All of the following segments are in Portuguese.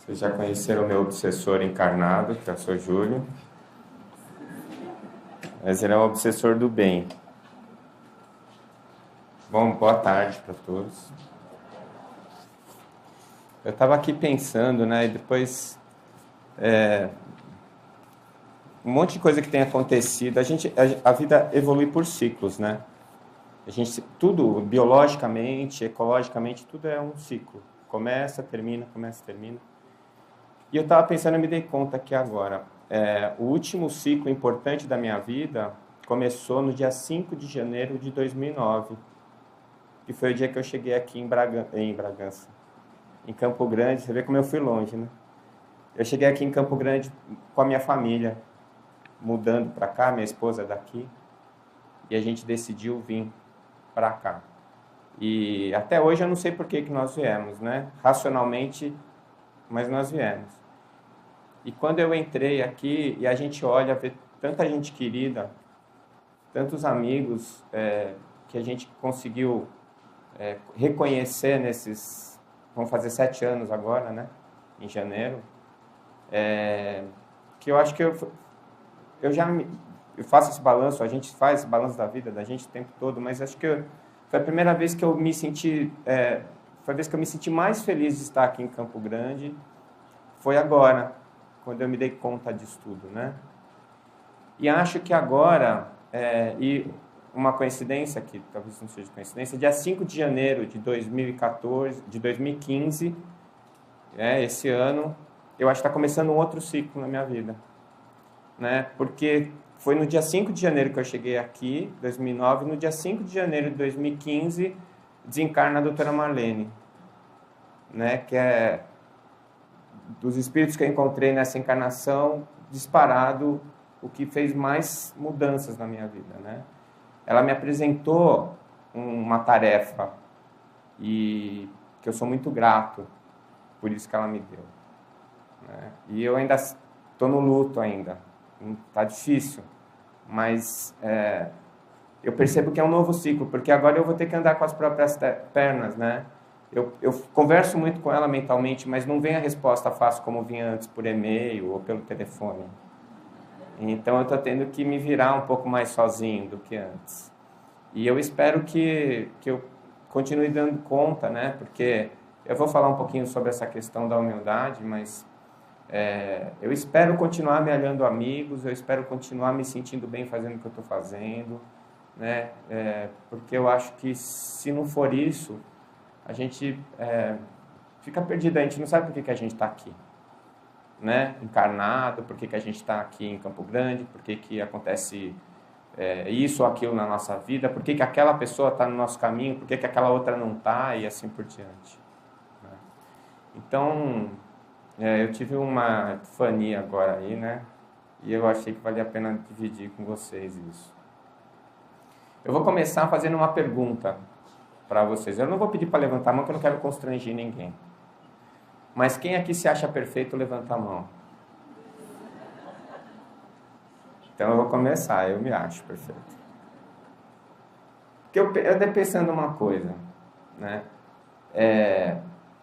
Vocês já conheceram o meu obsessor encarnado, que é o seu Júlio. Mas ele é um obsessor do bem. Bom, boa tarde para todos. Eu estava aqui pensando, né, e depois um monte de coisa que tem acontecido. A vida evolui por ciclos, né? Tudo, biologicamente, ecologicamente, tudo é um ciclo. Começa, termina, começa, termina. E eu estava pensando, eu me dei conta que agora, o último ciclo importante da minha vida começou no dia 5 de janeiro de 2009, que foi o dia que eu cheguei aqui em Bragança, em Campo Grande. Você vê como eu fui longe, né? Eu cheguei aqui em Campo Grande com a minha família, mudando para cá, minha esposa é daqui, e a gente decidiu vir para cá. E até hoje eu não sei por que nós viemos, né? Racionalmente, mas nós viemos. E quando eu entrei aqui e a gente olha, vê tanta gente querida, tantos amigos que a gente conseguiu reconhecer nesses... Vão fazer 7 anos agora, né? Em janeiro. Que eu acho que eu faço esse balanço, a gente faz esse balanço da vida da gente o tempo todo, mas acho que foi a primeira vez que eu me senti... foi a vez que eu me senti mais feliz de estar aqui em Campo Grande. Foi agora, quando eu me dei conta disso tudo, né? E acho que agora, e uma coincidência, que talvez não seja coincidência, dia 5 de janeiro de 2015, esse ano, eu acho que está começando um outro ciclo na minha vida, né? Porque foi no dia 5 de janeiro que eu cheguei aqui, 2009, no dia 5 de janeiro de 2015, desencarna a doutora Marlene, né? Que é dos espíritos que eu encontrei nessa encarnação, disparado, o que fez mais mudanças na minha vida, né? Ela me apresentou uma tarefa e que eu sou muito grato por isso que ela me deu, né? E eu ainda estou no luto ainda, está difícil, mas eu percebo que é um novo ciclo, porque agora eu vou ter que andar com as próprias pernas, né? Eu converso muito com ela mentalmente, mas não vem a resposta fácil como vinha antes por e-mail ou pelo telefone. Então eu estou tendo que me virar um pouco mais sozinho do que antes. E eu espero que eu continue dando conta, né? Porque eu vou falar um pouquinho sobre essa questão da humildade, mas eu espero continuar me aliando amigos, eu espero continuar me sentindo bem fazendo o que eu estou fazendo, né? Porque eu acho que se não for isso, a gente fica perdido, a gente não sabe por que a gente está aqui, né? Encarnado, por que a gente está aqui em Campo Grande, por que acontece isso ou aquilo na nossa vida, por que aquela pessoa está no nosso caminho, por que aquela outra não está, e assim por diante, né? Então, eu tive uma epifania agora aí, né? E eu achei que valia a pena dividir com vocês isso. Eu vou começar fazendo uma pergunta para vocês. Eu não vou pedir para levantar a mão, porque eu não quero constranger ninguém. Mas quem aqui se acha perfeito, levanta a mão. Então eu vou começar, eu me acho perfeito. Porque eu andei pensando uma coisa, né?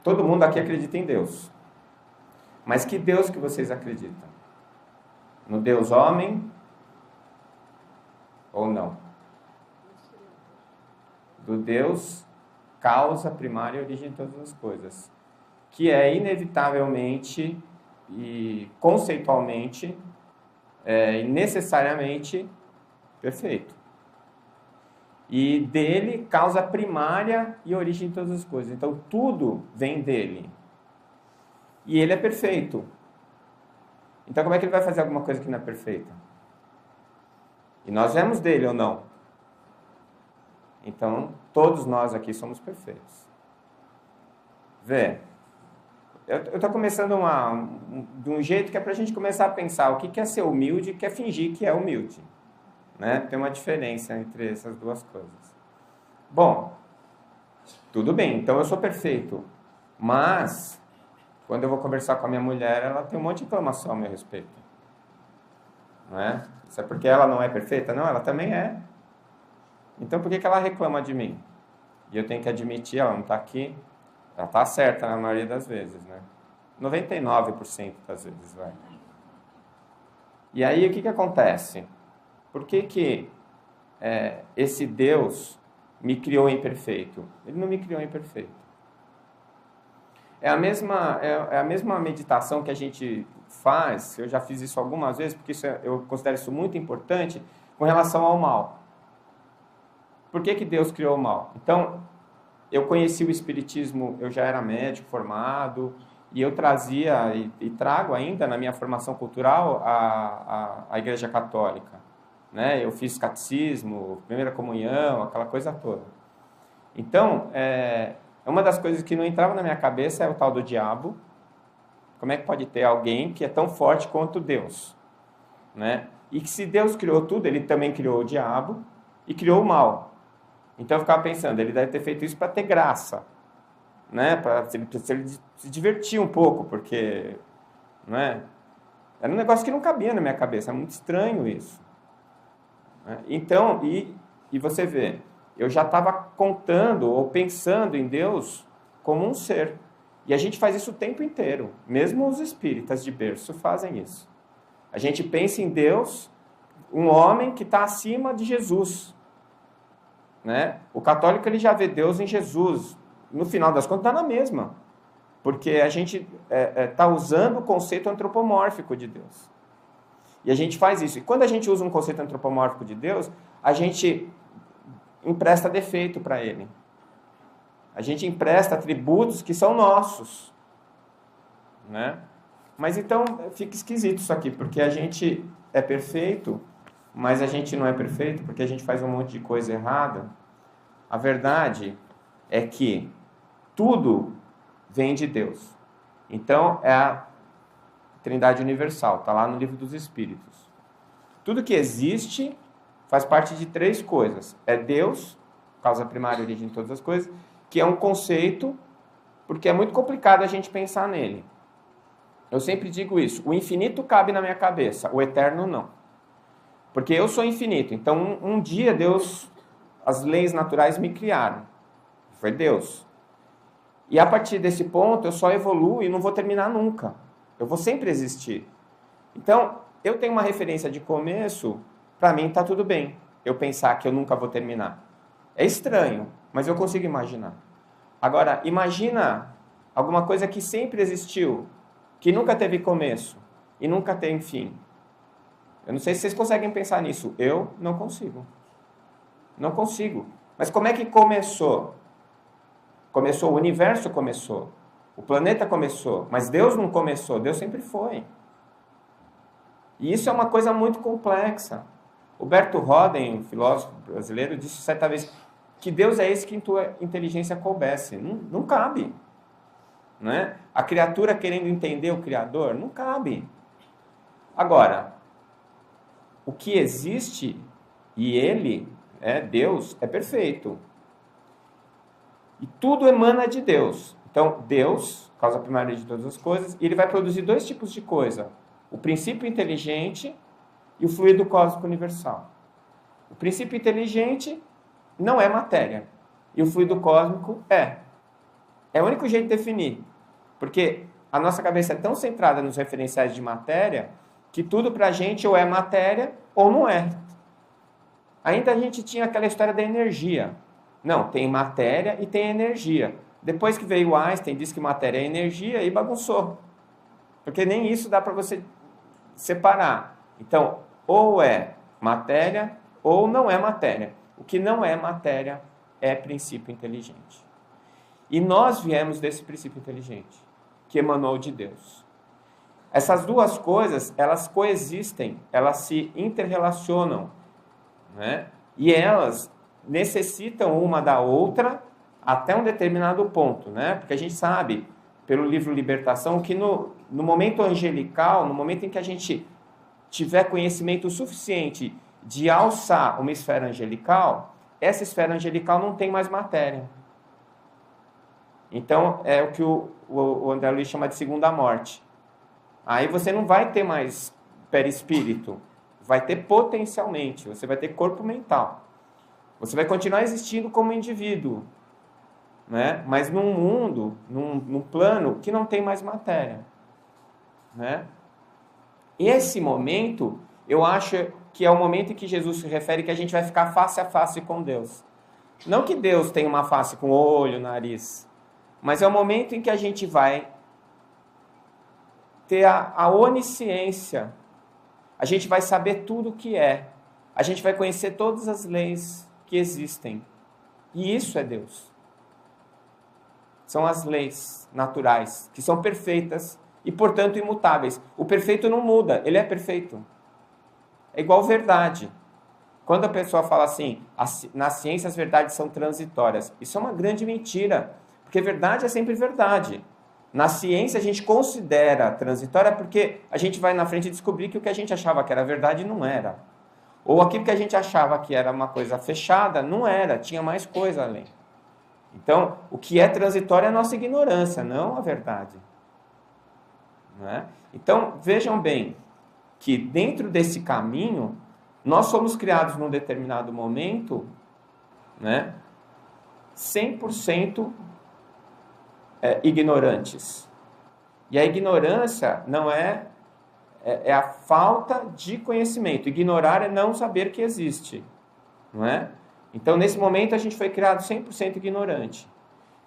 Todo mundo aqui acredita em Deus. Mas que Deus que vocês acreditam? No Deus homem ou não? Do Deus causa primária e origem de todas as coisas, que é inevitavelmente e conceitualmente e necessariamente perfeito. E dele causa primária e origem de todas as coisas. Então tudo vem dele. E ele é perfeito. Então como é que ele vai fazer alguma coisa que não é perfeita? E nós vemos dele ou não? Então, todos nós aqui somos perfeitos. Vê, eu estou começando de um jeito que é para a gente começar a pensar o que é ser humilde e o que é fingir que é humilde, né? Tem uma diferença entre essas duas coisas. Bom, tudo bem, então eu sou perfeito, mas quando eu vou conversar com a minha mulher, ela tem um monte de reclamação a meu respeito, não é? Isso é porque ela não é perfeita? Não, ela também é. Então, por que ela reclama de mim? E eu tenho que admitir, ela não está aqui. Ela está certa na maioria das vezes, né? 99% das vezes, vai. E aí, o que acontece? Por que esse Deus me criou imperfeito? Ele não me criou imperfeito. É a mesma meditação que a gente faz, eu já fiz isso algumas vezes, porque eu considero isso muito importante, com relação ao mal. Por que Deus criou o mal? Então, eu conheci o Espiritismo, eu já era médico formado, e eu trazia, e trago ainda na minha formação cultural, a Igreja Católica. Né? Eu fiz catecismo, primeira comunhão, aquela coisa toda. Então, uma das coisas que não entrava na minha cabeça é o tal do diabo. Como é que pode ter alguém que é tão forte quanto Deus? Né? E que se Deus criou tudo, ele também criou o diabo e criou o mal. Então eu ficava pensando, ele deve ter feito isso para ter graça, né? Para ele se divertir um pouco, porque, né? Era um negócio que não cabia na minha cabeça, é muito estranho isso. Né? Então, e você vê, eu já estava contando ou pensando em Deus como um ser. E a gente faz isso o tempo inteiro, mesmo os espíritas de berço fazem isso. A gente pensa em Deus, um homem que está acima de Jesus. Né? O católico ele já vê Deus em Jesus. No final das contas, está na mesma. Porque a gente está usando o conceito antropomórfico de Deus. E a gente faz isso. E quando a gente usa um conceito antropomórfico de Deus, a gente empresta defeito para ele. A gente empresta atributos que são nossos. Né? Mas então fica esquisito isso aqui, porque a gente é perfeito, mas a gente não é perfeito porque a gente faz um monte de coisa errada. A verdade é que tudo vem de Deus. Então, é a Trindade Universal, está lá no Livro dos Espíritos. Tudo que existe faz parte de três coisas. É Deus, causa primária, origem de todas as coisas, que é um conceito, porque é muito complicado a gente pensar nele. Eu sempre digo isso, o infinito cabe na minha cabeça, o eterno não. Porque eu sou infinito, então um dia Deus, as leis naturais me criaram. Foi Deus. E a partir desse ponto eu só evoluo e não vou terminar nunca. Eu vou sempre existir. Então, eu tenho uma referência de começo, para mim está tudo bem. Eu pensar que eu nunca vou terminar. É estranho, mas eu consigo imaginar. Agora, imagina alguma coisa que sempre existiu, que nunca teve começo e nunca tem fim. Eu não sei se vocês conseguem pensar nisso. Eu não consigo. Não consigo. Mas como é que começou? Começou, o universo começou. O planeta começou. Mas Deus não começou. Deus sempre foi. E isso é uma coisa muito complexa. O Berto Roden, um filósofo brasileiro, disse certa vez que Deus é esse que em tua inteligência coubesse. Não cabe. Né? A criatura querendo entender o Criador, não cabe. Agora, o que existe, e ele, Deus, é perfeito. E tudo emana de Deus. Então, Deus, causa primária de todas as coisas, e ele vai produzir dois tipos de coisa. O princípio inteligente e o fluido cósmico universal. O princípio inteligente não é matéria. E o fluido cósmico é. É o único jeito de definir. Porque a nossa cabeça é tão centrada nos referenciais de matéria que tudo pra gente ou é matéria ou não é. Ainda a gente tinha aquela história da energia. Não, tem matéria e tem energia. Depois que veio Einstein, disse que matéria é energia e bagunçou. Porque nem isso dá para você separar. Então, ou é matéria ou não é matéria. O que não é matéria é princípio inteligente. E nós viemos desse princípio inteligente, que emanou de Deus. Essas duas coisas, elas coexistem, elas se interrelacionam, né? E elas necessitam uma da outra até um determinado ponto, né? Porque a gente sabe, pelo livro Libertação, que no momento angelical, no momento em que a gente tiver conhecimento suficiente de alçar uma esfera angelical, essa esfera angelical não tem mais matéria. Então, é o que o André Luiz chama de segunda morte. Aí você não vai ter mais perispírito, vai ter potencialmente, você vai ter corpo mental. Você vai continuar existindo como indivíduo, né? Mas num mundo, num plano que não tem mais matéria, né? Esse momento, eu acho que é o momento em que Jesus se refere que a gente vai ficar face a face com Deus. Não que Deus tenha uma face com olho, nariz, mas é o momento em que a gente vai ter a onisciência. A gente vai saber tudo o que é. A gente vai conhecer todas as leis que existem. E isso é Deus. São as leis naturais, que são perfeitas e, portanto, imutáveis. O perfeito não muda, ele é perfeito. É igual verdade. Quando a pessoa fala assim, na ciência as verdades são transitórias, isso é uma grande mentira, porque verdade é sempre verdade. Na ciência a gente considera transitória porque a gente vai na frente e descobrir que o que a gente achava que era verdade não era. Ou aquilo que a gente achava que era uma coisa fechada não era, tinha mais coisa além. Então, o que é transitório é a nossa ignorância, não a verdade. Não é? Então, vejam bem que dentro desse caminho, nós somos criados num determinado momento, né, 100% ignorantes. E a ignorância não é a falta de conhecimento. Ignorar é não saber que existe. Não é? Então, nesse momento, a gente foi criado 100% ignorante,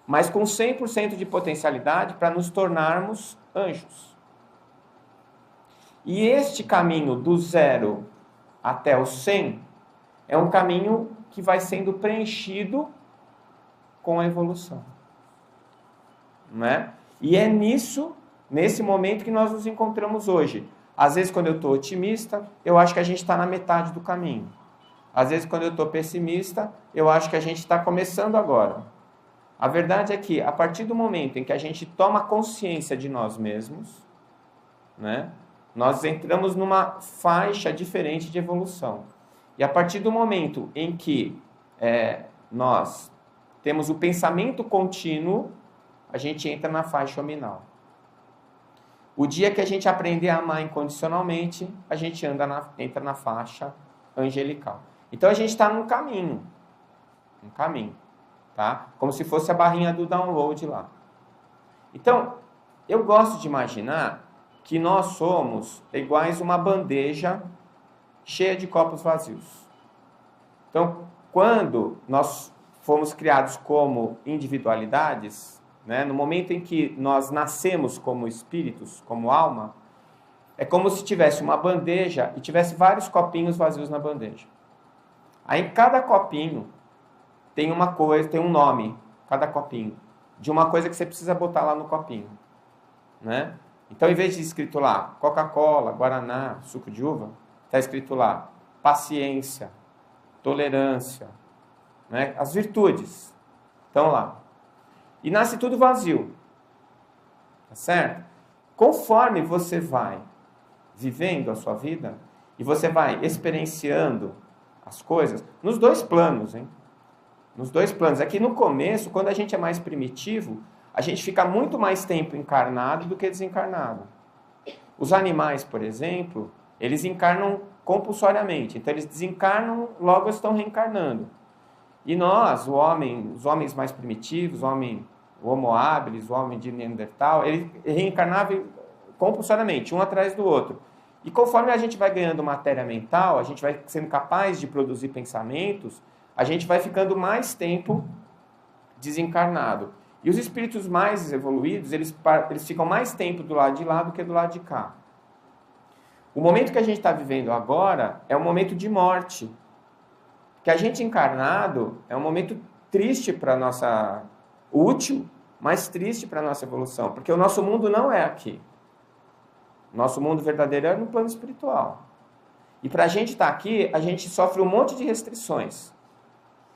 mas com 100% de potencialidade para nos tornarmos anjos. E este caminho do 0 até o 100 é um caminho que vai sendo preenchido com a evolução. Não é? E é nesse momento que nós nos encontramos hoje. Às vezes, quando eu estou otimista, eu acho que a gente está na metade do caminho. Às vezes, quando eu estou pessimista, eu acho que a gente está começando agora. A verdade é que, a partir do momento em que a gente toma consciência de nós mesmos, né, nós entramos numa faixa diferente de evolução. E a partir do momento em que nós temos o pensamento contínuo, a gente entra na faixa hominal. O dia que a gente aprender a amar incondicionalmente, a gente entra na faixa angelical. Então a gente está num caminho, tá? Como se fosse a barrinha do download lá. Então, eu gosto de imaginar que nós somos iguais uma bandeja cheia de copos vazios. Então, quando nós fomos criados como individualidades, né, no momento em que nós nascemos como espíritos, como alma, é como se tivesse uma bandeja e tivesse vários copinhos vazios na bandeja. Aí cada copinho tem uma coisa, tem um nome, cada copinho, de uma coisa que você precisa botar lá no copinho, né? Então, em vez de escrito lá Coca-Cola, Guaraná, suco de uva, está escrito lá paciência, tolerância, né? As virtudes estão lá. E nasce tudo vazio, tá certo? Conforme você vai vivendo a sua vida e você vai experienciando as coisas, nos dois planos, hein? Nos dois planos. Aqui no começo, quando a gente é mais primitivo, a gente fica muito mais tempo encarnado do que desencarnado. Os animais, por exemplo, eles encarnam compulsoriamente. Então, eles desencarnam, logo estão reencarnando. E nós, os homens mais primitivos, o Homo habilis, o homem de Neandertal, ele reencarnava compulsoriamente, um atrás do outro. E conforme a gente vai ganhando matéria mental, a gente vai sendo capaz de produzir pensamentos, a gente vai ficando mais tempo desencarnado. E os espíritos mais evoluídos, eles ficam mais tempo do lado de lá do que do lado de cá. O momento que a gente está vivendo agora é um momento de morte. Porque a gente encarnado é um momento triste para a nossa... útil, mas triste para a nossa evolução. Porque o nosso mundo não é aqui. Nosso mundo verdadeiro é no plano espiritual. E para a gente estar aqui, a gente sofre um monte de restrições.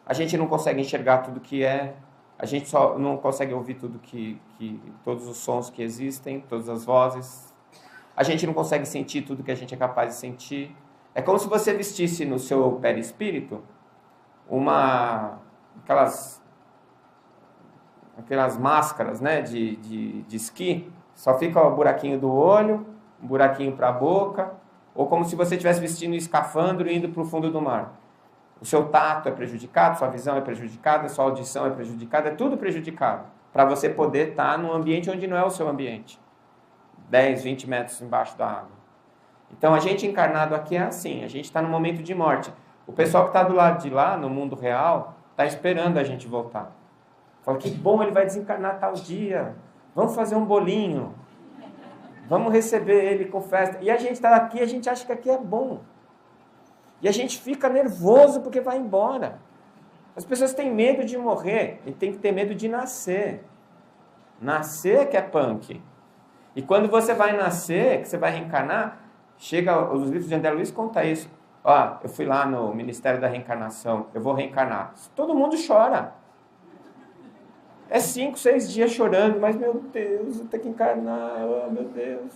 A gente não consegue enxergar tudo que é, a gente só não consegue ouvir todos os sons que existem, todas as vozes. A gente não consegue sentir tudo que a gente é capaz de sentir. É como se você vestisse no seu perispírito aquelas máscaras, né, de esqui. Só fica o buraquinho do olho, um buraquinho para a boca, ou como se você estivesse vestindo um escafandro e indo para o fundo do mar. O seu tato é prejudicado, sua visão é prejudicada, sua audição é prejudicada, é tudo prejudicado. Para você poder estar num ambiente onde não é o seu ambiente. 10, 20 metros embaixo da água. Então, a gente encarnado aqui é assim, a gente está no momento de morte. O pessoal que está do lado de lá, no mundo real, está esperando a gente voltar. Fala, que bom, ele vai desencarnar tal dia. Vamos fazer um bolinho. Vamos receber ele com festa. E a gente está aqui, a gente acha que aqui é bom. E a gente fica nervoso porque vai embora. As pessoas têm medo de morrer e tem que ter medo de nascer. Nascer que é punk. E quando você vai nascer, que você vai reencarnar, chega, os livros de André Luiz conta isso. Ó, eu fui lá no Ministério da Reencarnação, eu vou reencarnar. Todo mundo chora. É 5, 6 dias chorando, mas meu Deus, eu tenho que encarnar, oh, meu Deus.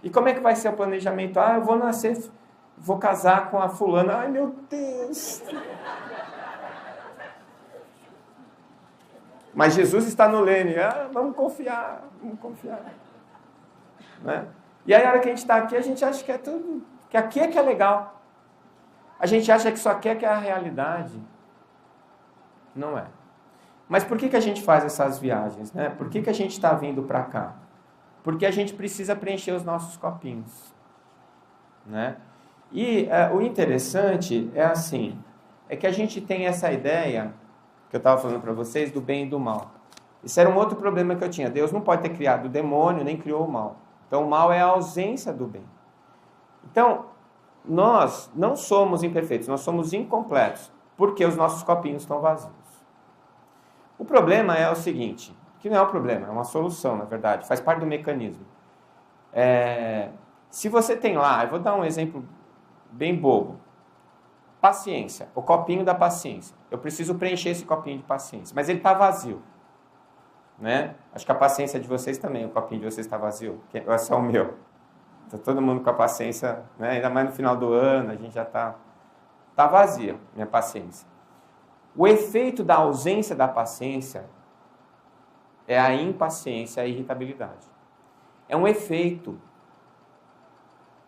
E como é que vai ser o planejamento? Ah, eu vou nascer, vou casar com a fulana. Ai, meu Deus. Mas Jesus está no leme. Ah, vamos confiar, vamos confiar. Né? E aí, a hora que a gente está aqui, a gente acha que é tudo, que aqui é que é legal. A gente acha que só aqui é que é a realidade. Não é. Mas por que a gente faz essas viagens? Né? Por que a gente está vindo para cá? Porque a gente precisa preencher os nossos copinhos. Né? E o interessante é assim, é que a gente tem essa ideia, que eu estava falando para vocês, do bem e do mal. Isso era um outro problema que eu tinha. Deus não pode ter criado o demônio, nem criou o mal. Então, o mal é a ausência do bem. Então, nós não somos imperfeitos, nós somos incompletos, porque os nossos copinhos estão vazios. O problema é o seguinte, que não é um problema, é uma solução, na verdade, faz parte do mecanismo. Se você tem lá, eu vou dar um exemplo bem bobo, paciência, o copinho da paciência. Eu preciso preencher esse copinho de paciência, mas ele está vazio. Né? Acho que a paciência de vocês também, o copinho de vocês está vazio, é só o meu. Está todo mundo com a paciência, né? Ainda mais no final do ano, a gente já está vazia, minha paciência. O efeito da ausência da paciência é a impaciência, a irritabilidade. É um efeito,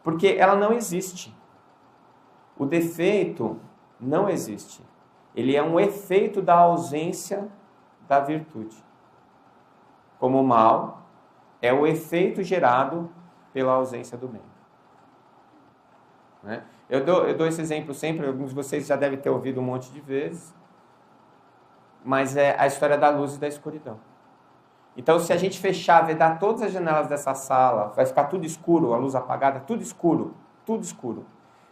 porque ela não existe. O defeito não existe. Ele é um efeito da ausência da virtude. Como o mal é o efeito gerado pela ausência do bem. Né? Eu dou esse exemplo sempre, alguns de vocês já devem ter ouvido um monte de vezes, mas é a história da luz e da escuridão. Então, se a gente fechar, vedar todas as janelas dessa sala, vai ficar tudo escuro, a luz apagada, tudo escuro, tudo escuro.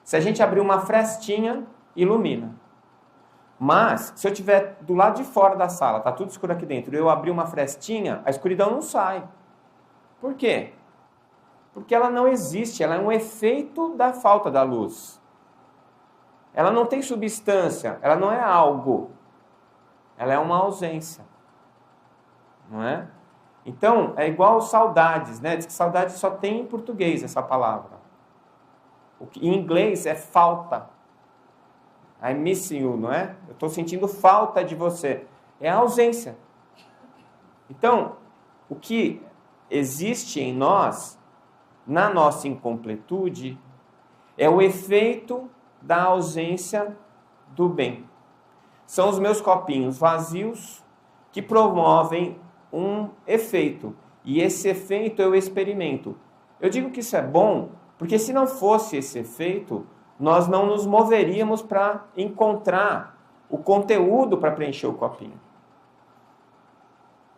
Se a gente abrir uma frestinha, ilumina. Mas, se eu estiver do lado de fora da sala, está tudo escuro aqui dentro, e eu abrir uma frestinha, a escuridão não sai. Por quê? Porque ela não existe, ela é um efeito da falta da luz. Ela não tem substância, ela não é algo. Ela é uma ausência. Não é? Então, é igual saudades, né? Diz que saudade só tem em português essa palavra. Em inglês é falta. I'm missing you, não é? Eu estou sentindo falta de você. É a ausência. Então, o que existe em nós, na nossa incompletude, é o efeito da ausência do bem. São os meus copinhos vazios que promovem um efeito. E esse efeito eu experimento. Eu digo que isso é bom, porque se não fosse esse efeito, nós não nos moveríamos para encontrar o conteúdo para preencher o copinho.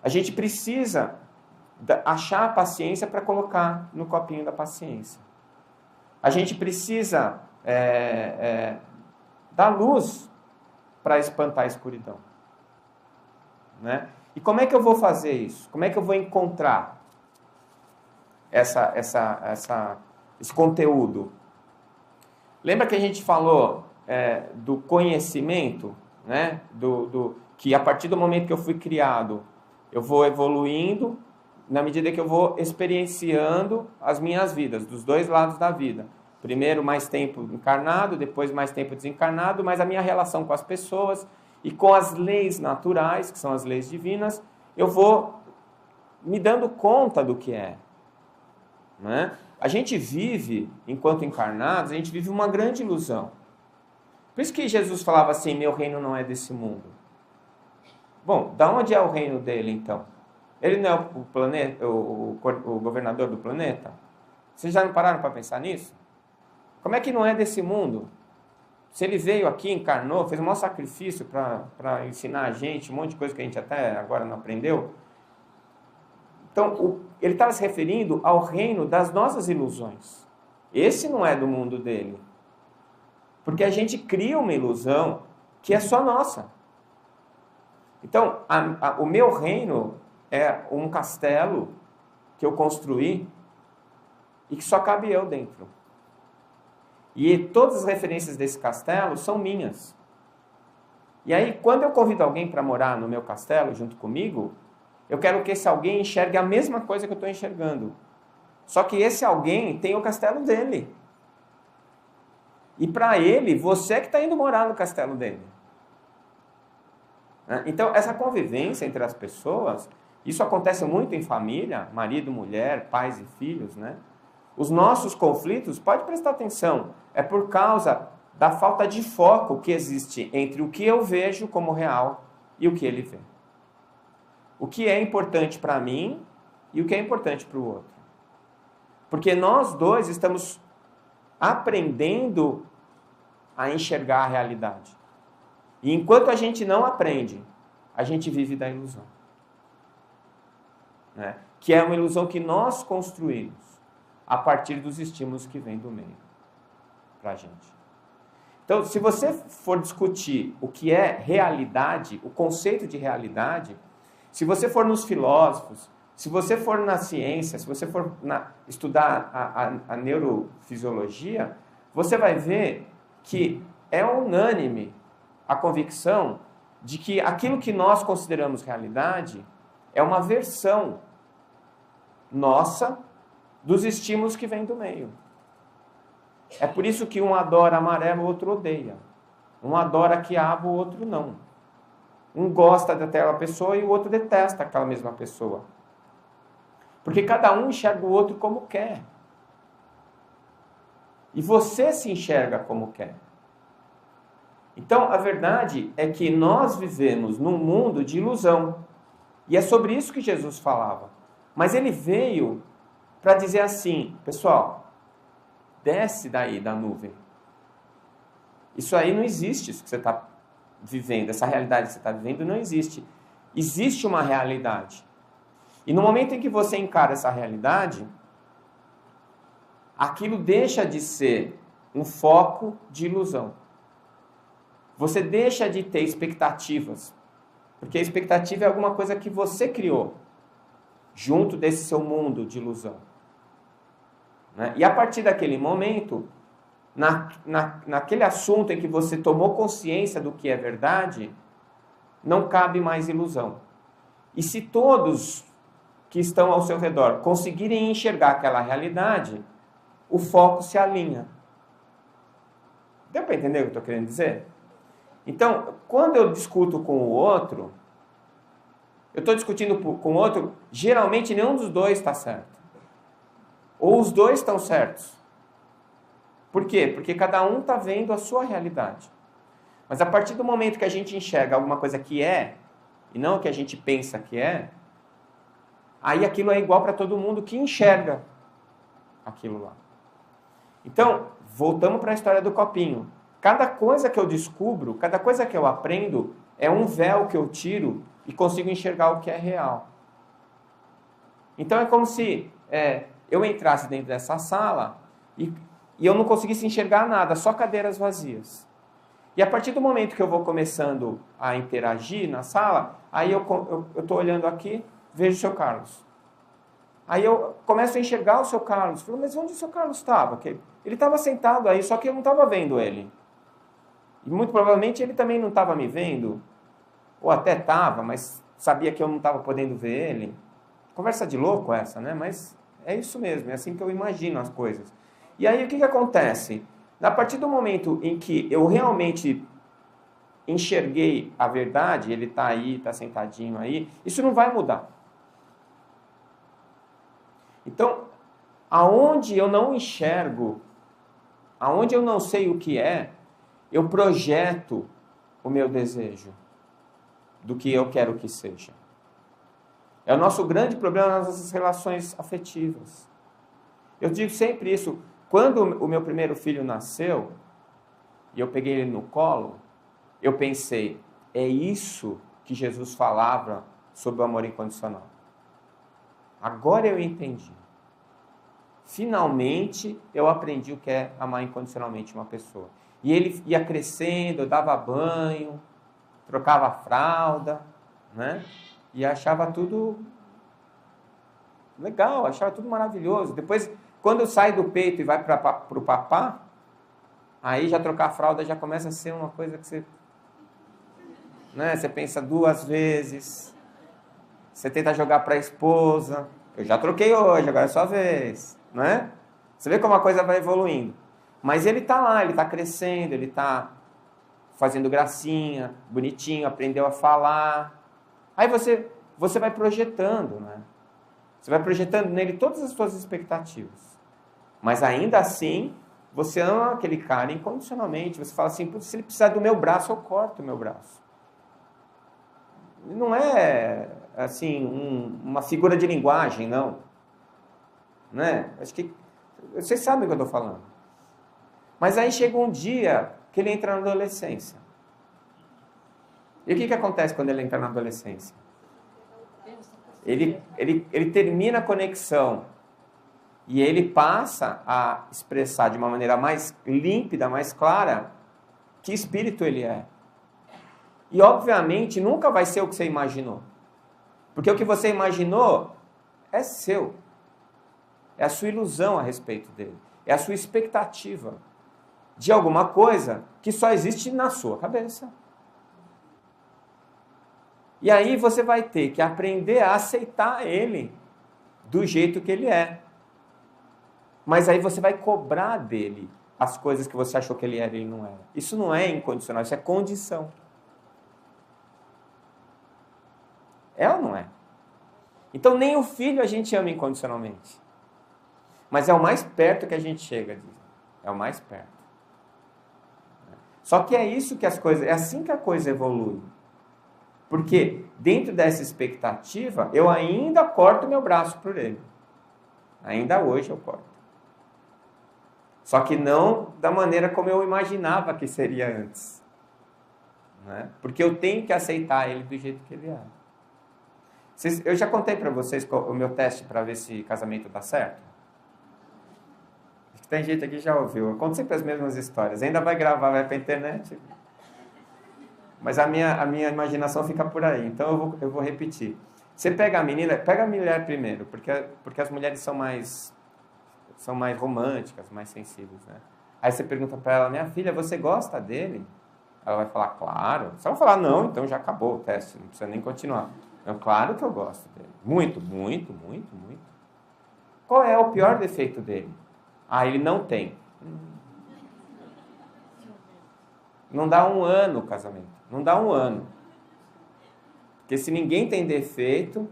A gente precisa achar a paciência para colocar no copinho da paciência. A gente precisa dar luz para espantar a escuridão. Né? E como é que eu vou fazer isso? Como é que eu vou encontrar esse conteúdo? Lembra que a gente falou do conhecimento, né? Que a partir do momento que eu fui criado, eu vou evoluindo na medida que eu vou experienciando as minhas vidas, dos dois lados da vida. Primeiro mais tempo encarnado, depois mais tempo desencarnado, mas a minha relação com as pessoas e com as leis naturais, que são as leis divinas, eu vou me dando conta do que é. Né? A gente vive, enquanto encarnados, a gente vive uma grande ilusão. Por isso que Jesus falava assim, meu reino não é desse mundo. Bom, da onde é o reino dele, então? Ele não é o planeta, o governador do planeta? Vocês já não pararam para pensar nisso? Como é que não é desse mundo? Se ele veio aqui, encarnou, fez um maior sacrifício para ensinar a gente, um monte de coisa que a gente até agora não aprendeu. Então, ele estava se referindo ao reino das nossas ilusões. Esse não é do mundo dele. Porque a gente cria uma ilusão que é só nossa. Então, o meu reino é um castelo que eu construí e que só cabe eu dentro. E todas as referências desse castelo são minhas. E aí, quando eu convido alguém para morar no meu castelo junto comigo, eu quero que esse alguém enxergue a mesma coisa que eu estou enxergando. Só que esse alguém tem o castelo dele. E para ele, você é que está indo morar no castelo dele. Então, essa convivência entre as pessoas, isso acontece muito em família, marido, mulher, pais e filhos, né? Os nossos conflitos, pode prestar atenção, é por causa da falta de foco que existe entre o que eu vejo como real e o que ele vê. O que é importante para mim e o que é importante para o outro. Porque nós dois estamos aprendendo a enxergar a realidade. E enquanto a gente não aprende, a gente vive da ilusão. Né? Que é uma ilusão que nós construímos a partir dos estímulos que vêm do meio para a gente. Então, se você for discutir o que é realidade, o conceito de realidade, se você for nos filósofos, se você for na ciência, se você for estudar a neurofisiologia, você vai ver que é unânime a convicção de que aquilo que nós consideramos realidade é uma versão nossa dos estímulos que vêm do meio. É por isso que um adora amarelo, o outro odeia. Um adora quiabo, o outro não. Um gosta daquela pessoa e o outro detesta aquela mesma pessoa. Porque cada um enxerga o outro como quer. E você se enxerga como quer. Então, a verdade é que nós vivemos num mundo de ilusão. E é sobre isso que Jesus falava. Mas ele veio para dizer assim, pessoal, desce daí da nuvem. Isso aí não existe, isso que você está vivendo, essa realidade que você está vivendo não existe. Existe uma realidade. E no momento em que você encara essa realidade, aquilo deixa de ser um foco de ilusão. Você deixa de ter expectativas, porque a expectativa é alguma coisa que você criou, junto desse seu mundo de ilusão. Né? E a partir daquele momento, naquele assunto em que você tomou consciência do que é verdade, não cabe mais ilusão. E se todos que estão ao seu redor conseguirem enxergar aquela realidade, o foco se alinha. Deu para entender o que eu estou querendo dizer? Então, quando eu discuto com o outro, eu estou discutindo com o outro, geralmente nenhum dos dois está certo. Ou os dois estão certos. Por quê? Porque cada um está vendo a sua realidade. Mas a partir do momento que a gente enxerga alguma coisa que é, e não o que a gente pensa que é, aí aquilo é igual para todo mundo que enxerga aquilo lá. Então, voltamos para a história do copinho. Cada coisa que eu descubro, cada coisa que eu aprendo, é um véu que eu tiro e consigo enxergar o que é real. Então é como se eu entrasse dentro dessa sala e eu não conseguisse enxergar nada, só cadeiras vazias. E a partir do momento que eu vou começando a interagir na sala, aí eu estou olhando aqui, vejo o seu Carlos. Aí eu começo a enxergar o seu Carlos. Falo, mas onde o seu Carlos estava? Ele estava sentado aí, só que eu não estava vendo ele. E muito provavelmente ele também não estava me vendo. Ou até estava, mas sabia que eu não estava podendo ver ele. Conversa de louco essa, né? Mas é isso mesmo, é assim que eu imagino as coisas. E aí o que acontece? A partir do momento em que eu realmente enxerguei a verdade, ele está aí, está sentadinho aí, isso não vai mudar. Então, aonde eu não enxergo, aonde eu não sei o que é, eu projeto o meu desejo do que eu quero que seja. É o nosso grande problema nas nossas relações afetivas. Eu digo sempre isso. Quando o meu primeiro filho nasceu, e eu peguei ele no colo, eu pensei, é isso que Jesus falava sobre o amor incondicional. Agora eu entendi. Finalmente eu aprendi o que é amar incondicionalmente uma pessoa. E ele ia crescendo, eu dava banho, trocava a fralda, né? E achava tudo legal, achava tudo maravilhoso. Depois, quando sai do peito e vai para o papá, aí já trocar a fralda já começa a ser uma coisa que você, né? Você pensa 2 vezes, você tenta jogar para a esposa. Eu já troquei hoje, agora é sua vez, né? Você vê como a coisa vai evoluindo. Mas ele está lá, ele está crescendo, ele está fazendo gracinha, bonitinho, aprendeu a falar. Aí você vai projetando, né? Você vai projetando nele todas as suas expectativas. Mas ainda assim, você ama aquele cara incondicionalmente. Você fala assim, se ele precisar do meu braço, eu corto o meu braço. Não é, assim, uma figura de linguagem, não. Né? Acho que vocês sabem o que eu estou falando. Mas aí chega um dia que ele entra na adolescência. E o que acontece quando ele entra na adolescência? Ele termina a conexão e ele passa a expressar de uma maneira mais límpida, mais clara, que espírito ele é. E, obviamente, nunca vai ser o que você imaginou. Porque o que você imaginou é seu. É a sua ilusão a respeito dele. É a sua expectativa de alguma coisa que só existe na sua cabeça. E aí você vai ter que aprender a aceitar ele do jeito que ele é. Mas aí você vai cobrar dele as coisas que você achou que ele era e ele não era. Isso não é incondicional, isso é condição. É ou não é? Então nem o filho a gente ama incondicionalmente. Mas é o mais perto que a gente chega disso. É o mais perto. Só que é isso que as coisas, é assim que a coisa evolui. Porque dentro dessa expectativa, eu ainda corto meu braço por ele. Ainda hoje eu corto. Só que não da maneira como eu imaginava que seria antes. Né? Porque eu tenho que aceitar ele do jeito que ele é. Eu já contei para vocês o meu teste para ver se casamento dá certo? Acho que tem gente aqui que já ouviu. Eu conto sempre as mesmas histórias. Ainda vai gravar, vai para a internet. Mas a minha imaginação fica por aí. Então eu vou repetir. Você pega a menina, pega a mulher primeiro, porque as mulheres são mais românticas, mais sensíveis, né? Aí você pergunta para ela, minha filha, você gosta dele? Ela vai falar, claro. Se ela falar, não, então já acabou o teste, não precisa nem continuar. Não, claro que eu gosto dele. Muito, muito, muito, muito. Qual é o pior defeito dele? Ah, ele não tem. Não dá 1 ano o casamento. Não dá 1 ano. Porque se ninguém tem defeito,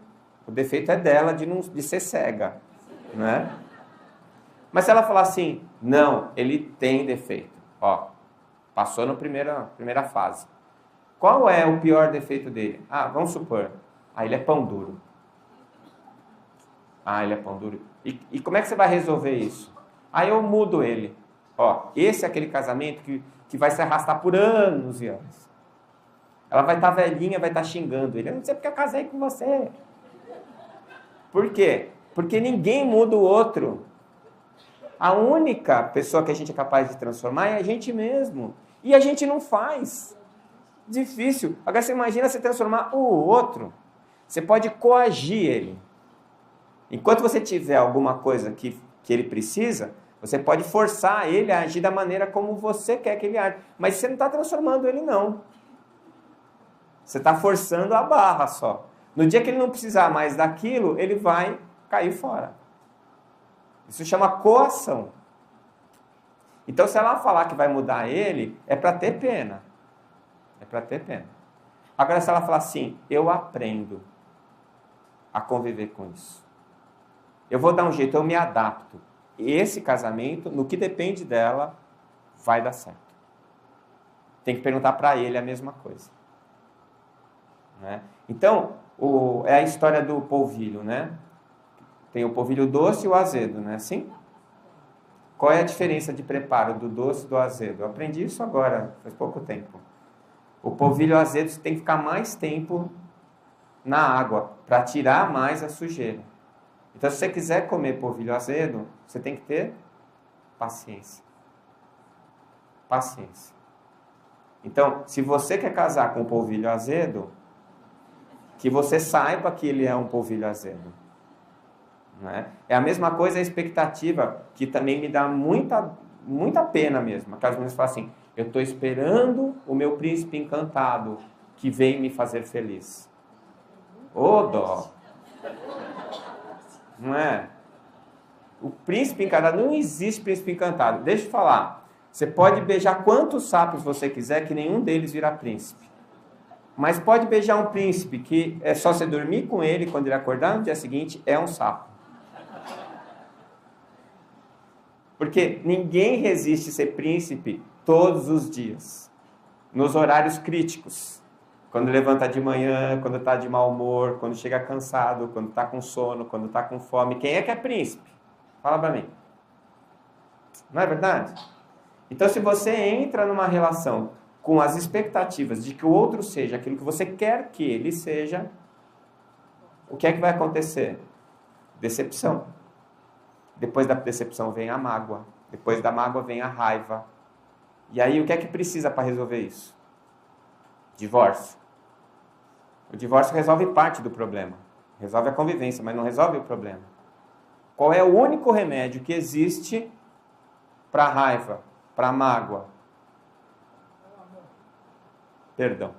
o defeito é dela de ser cega. Né? Mas se ela falar assim, não, ele tem defeito. Ó, passou na primeira fase. Qual é o pior defeito dele? Ah, vamos supor. Ah, ele é pão duro. Ah, ele é pão duro. E como é que você vai resolver isso? Ah, eu mudo ele. Ó, esse é aquele casamento que vai se arrastar por anos e anos. Ela vai estar velhinha, vai estar xingando ele. Eu não sei porque eu casei com você. Por quê? Porque ninguém muda o outro. A única pessoa que a gente é capaz de transformar é a gente mesmo. E a gente não faz. Difícil. Agora você imagina você transformar o outro. Você pode coagir ele. Enquanto você tiver alguma coisa que ele precisa, você pode forçar ele a agir da maneira como você quer que ele age. Mas você não está transformando ele, não. Você está forçando a barra só. No dia que ele não precisar mais daquilo, ele vai cair fora. Isso chama coação. Então, se ela falar que vai mudar ele, é para ter pena. É para ter pena. Agora, se ela falar assim, eu aprendo a conviver com isso. Eu vou dar um jeito, eu me adapto. Esse casamento, no que depende dela, vai dar certo. tem que perguntar para ele a mesma coisa. Né? Então, é a história do polvilho, né? Tem o polvilho doce e o azedo, não é assim? Qual é a diferença de preparo do doce e do azedo? Eu aprendi isso agora, faz pouco tempo. O polvilho azedo você tem que ficar mais tempo na água para tirar mais a sujeira. Então, se você quiser comer polvilho azedo, você tem que ter paciência. Paciência. Então, se você quer casar com um polvilho azedo, que você saiba que ele é um polvilho azedo. Né? É a mesma coisa a expectativa, que também me dá muita pena mesmo. Aquelas meninas falam assim, eu estou esperando o meu príncipe encantado que vem me fazer feliz. Ô dó! Não é? O príncipe encantado, não existe príncipe encantado. Deixa eu falar, você pode beijar quantos sapos você quiser, que nenhum deles virá príncipe. Mas pode beijar um príncipe que é só você dormir com ele, quando ele acordar no dia seguinte, é um sapo. Porque ninguém resiste ser príncipe todos os dias, nos horários críticos. Quando levanta de manhã, quando está de mau humor, quando chega cansado, quando está com sono, quando está com fome. Quem é que é príncipe? Fala para mim. Não é verdade? Então, se você entra numa relação com as expectativas de que o outro seja aquilo que você quer que ele seja, o que é que vai acontecer? Decepção. Depois da decepção vem a mágoa. Depois da mágoa vem a raiva. E aí, o que é que precisa para resolver isso? Divórcio. O divórcio resolve parte do problema. Resolve a convivência, mas não resolve o problema. Qual é o único remédio que existe para a raiva, para a mágoa? Perdão.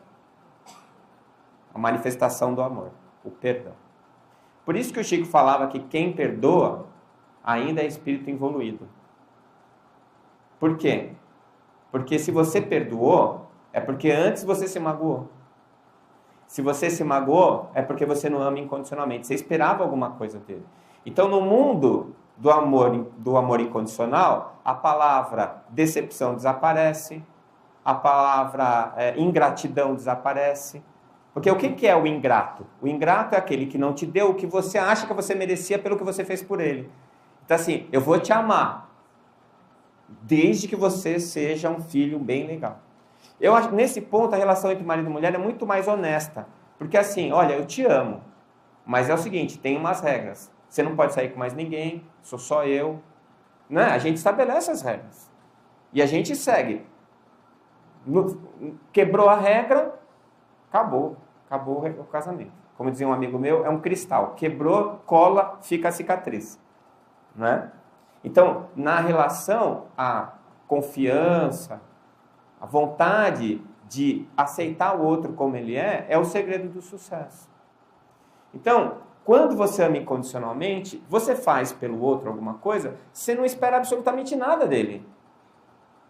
A manifestação do amor. O perdão. Por isso que o Chico falava que quem perdoa ainda é espírito evoluído. Por quê? Porque se você perdoou, é porque antes você se magoou. Se você se magoou, é porque você não ama incondicionalmente. Você esperava alguma coisa dele. Então, no mundo do amor incondicional, a palavra decepção desaparece, a palavra ingratidão desaparece. Porque o que é o ingrato? O ingrato é aquele que não te deu o que você acha que você merecia pelo que você fez por ele. Então assim, eu vou te amar, desde que você seja um filho bem legal. Eu acho que nesse ponto a relação entre marido e mulher é muito mais honesta. Porque assim, olha, eu te amo, mas é o seguinte, tem umas regras. Você não pode sair com mais ninguém, sou só eu. Né? A gente estabelece as regras. E a gente segue. Quebrou a regra, acabou o casamento. Como dizia um amigo meu, é um cristal. Quebrou, cola, fica a cicatriz. Né? Então, na relação, a confiança, a vontade de aceitar o outro como ele é o segredo do sucesso. Então, quando você ama incondicionalmente, você faz pelo outro alguma coisa, você não espera absolutamente nada dele.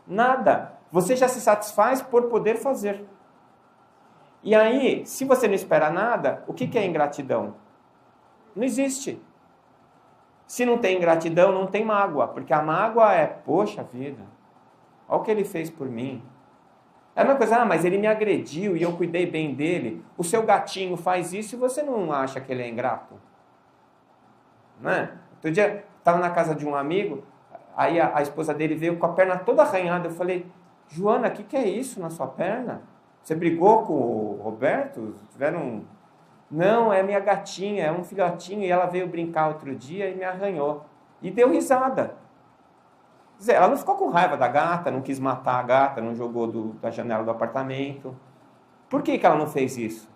Nada. Você já se satisfaz por poder fazer. E aí, se você não espera nada, o que é ingratidão? Não existe. Se não tem ingratidão, não tem mágoa. Porque a mágoa é, poxa vida, olha o que ele fez por mim. É uma coisa, mas ele me agrediu e eu cuidei bem dele. O seu gatinho faz isso e você não acha que ele é ingrato? Não é? Outro dia, estava na casa de um amigo, aí a esposa dele veio com a perna toda arranhada. Eu falei, Joana, o que é isso na sua perna? Você brigou com o Roberto? Não, é minha gatinha, é um filhotinho, e ela veio brincar outro dia e me arranhou. E deu risada. Quer dizer, ela não ficou com raiva da gata, não quis matar a gata, não jogou da janela do apartamento. Por que ela não fez isso?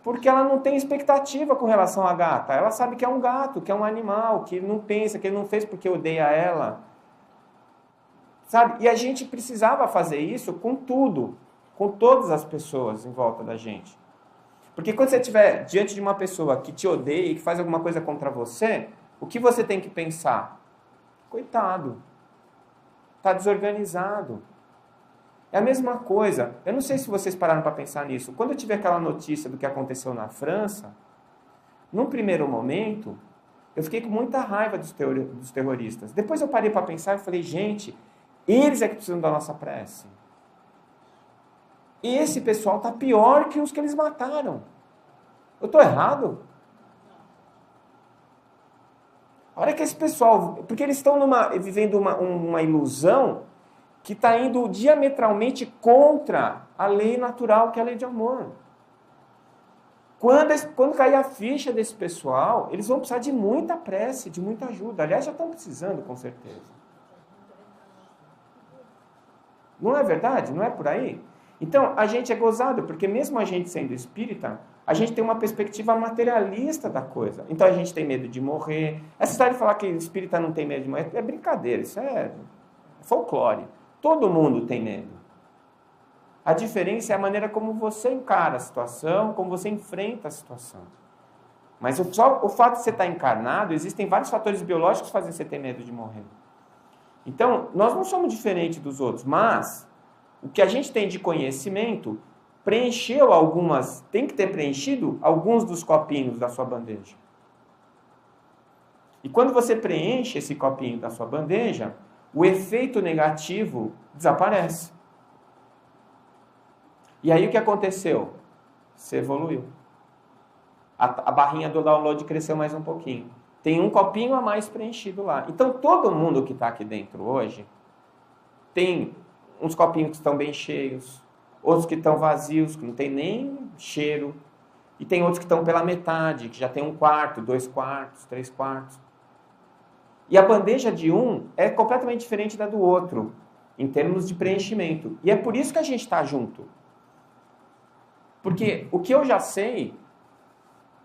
Porque ela não tem expectativa com relação à gata. Ela sabe que é um gato, que é um animal, que não pensa, que ele não fez porque odeia ela. Sabe? E a gente precisava fazer isso com tudo, com todas as pessoas em volta da gente. Porque quando você estiver diante de uma pessoa que te odeia e que faz alguma coisa contra você, o que você tem que pensar? Coitado, está desorganizado. É a mesma coisa. Eu não sei se vocês pararam para pensar nisso. Quando eu tive aquela notícia do que aconteceu na França, num primeiro momento, eu fiquei com muita raiva dos terroristas. Depois eu parei para pensar e falei, gente, Eles é que precisam da nossa prece. Esse pessoal está pior que os que eles mataram. Eu estou errado? A hora que esse pessoal... Porque eles estão vivendo uma ilusão que está indo diametralmente contra a lei natural, que é a lei de amor. Quando cair a ficha desse pessoal, eles vão precisar de muita prece, de muita ajuda. Aliás, já estão precisando, com certeza. Não é verdade? Não é por aí? Então, a gente é gozado, porque mesmo a gente sendo espírita, a gente tem uma perspectiva materialista da coisa. Então, a gente tem medo de morrer. Essa história de falar que espírita não tem medo de morrer é brincadeira, isso é folclore. Todo mundo tem medo. A diferença é a maneira como você encara a situação, como você enfrenta a situação. Mas só o fato de você estar encarnado, existem vários fatores biológicos que fazem você ter medo de morrer. Então, nós não somos diferentes dos outros, mas o que a gente tem de conhecimento preencheu tem que ter preenchido alguns dos copinhos da sua bandeja. E quando você preenche esse copinho da sua bandeja, o efeito negativo desaparece. E aí o que aconteceu? Você evoluiu. A barrinha do download cresceu mais um pouquinho. Tem um copinho a mais preenchido lá. Então todo mundo que está aqui dentro hoje tem uns copinhos que estão bem cheios, outros que estão vazios, que não tem nem cheiro, e tem outros que estão pela metade, que já tem 1/4, 2/4, 3/4. E a bandeja de um é completamente diferente da do outro, em termos de preenchimento. E é por isso que a gente está junto. Porque o que eu já sei,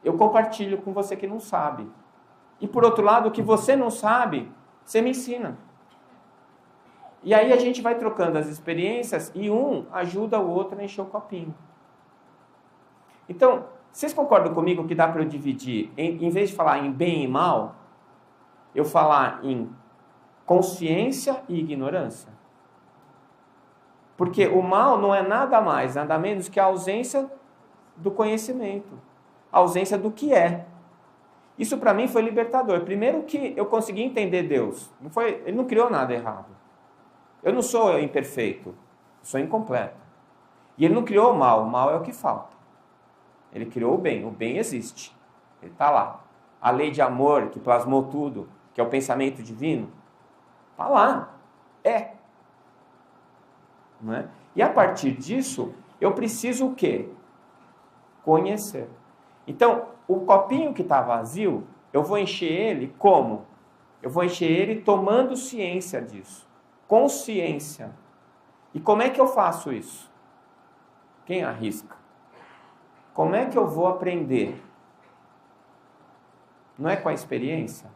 eu compartilho com você que não sabe. E por outro lado, o que você não sabe, você me ensina. E aí a gente vai trocando as experiências e um ajuda o outro a encher o copinho. Então, vocês concordam comigo que dá para eu dividir, em vez de falar em bem e mal, eu falar em consciência e ignorância? Porque o mal não é nada mais, nada menos que a ausência do conhecimento. A ausência do que é. Isso para mim foi libertador. Primeiro que eu consegui entender Deus. Ele não criou nada errado. Eu não sou imperfeito. Eu sou incompleto. E ele não criou o mal é o que falta. Ele criou o bem existe. Ele está lá. A lei de amor que plasmou tudo, que é o pensamento divino, está lá. É. Não é? E a partir disso, eu preciso o quê? Conhecer. Então, o copinho que está vazio, eu vou encher ele como? Eu vou encher ele tomando ciência disso. Consciência. E como é que eu faço isso? Quem arrisca? Como é que eu vou aprender? Não é com a experiência?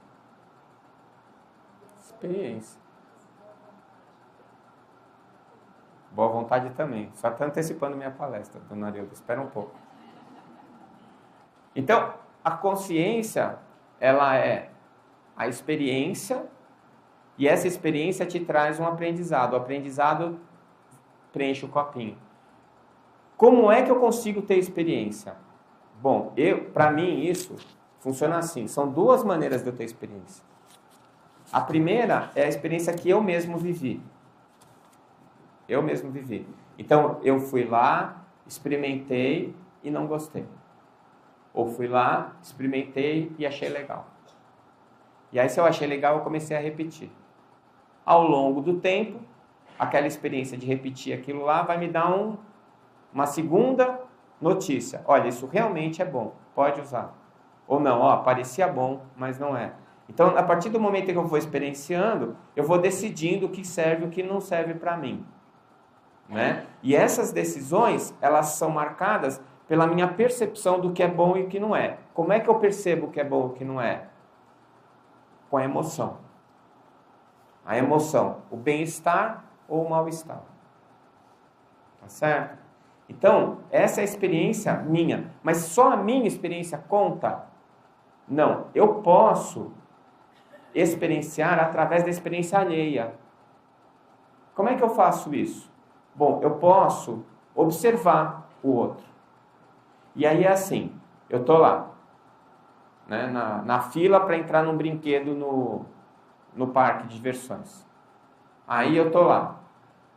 Experiência. Boa vontade também. Só está antecipando minha palestra, dona Areuda. Espera um pouco. Então, a consciência, ela é a experiência, e essa experiência te traz um aprendizado. O aprendizado preenche o copinho. Como é que eu consigo ter experiência? Bom, para mim isso funciona assim. São duas maneiras de eu ter experiência. A primeira é a experiência que eu mesmo vivi. Eu mesmo vivi. Então, eu fui lá, experimentei e não gostei. Ou fui lá, experimentei e achei legal. E aí, se eu achei legal, eu comecei a repetir. Ao longo do tempo, aquela experiência de repetir aquilo lá vai me dar uma segunda notícia. Olha, isso realmente é bom, pode usar. Ou não, parecia bom, mas não é. Então, a partir do momento em que eu vou experienciando, eu vou decidindo o que serve e o que não serve para mim. Né? E essas decisões, elas são marcadas pela minha percepção do que é bom e o que não é. Como é que eu percebo o que é bom e o que não é? Com a emoção. A emoção, o bem-estar ou o mal-estar. Tá certo? Então, essa é a experiência minha. Mas só a minha experiência conta? Não. Eu posso experienciar através da experiência alheia. Como é que eu faço isso? Bom, eu posso observar o outro. E aí é assim, eu estou lá, né, na fila para entrar num brinquedo no parque de diversões. Aí eu tô lá.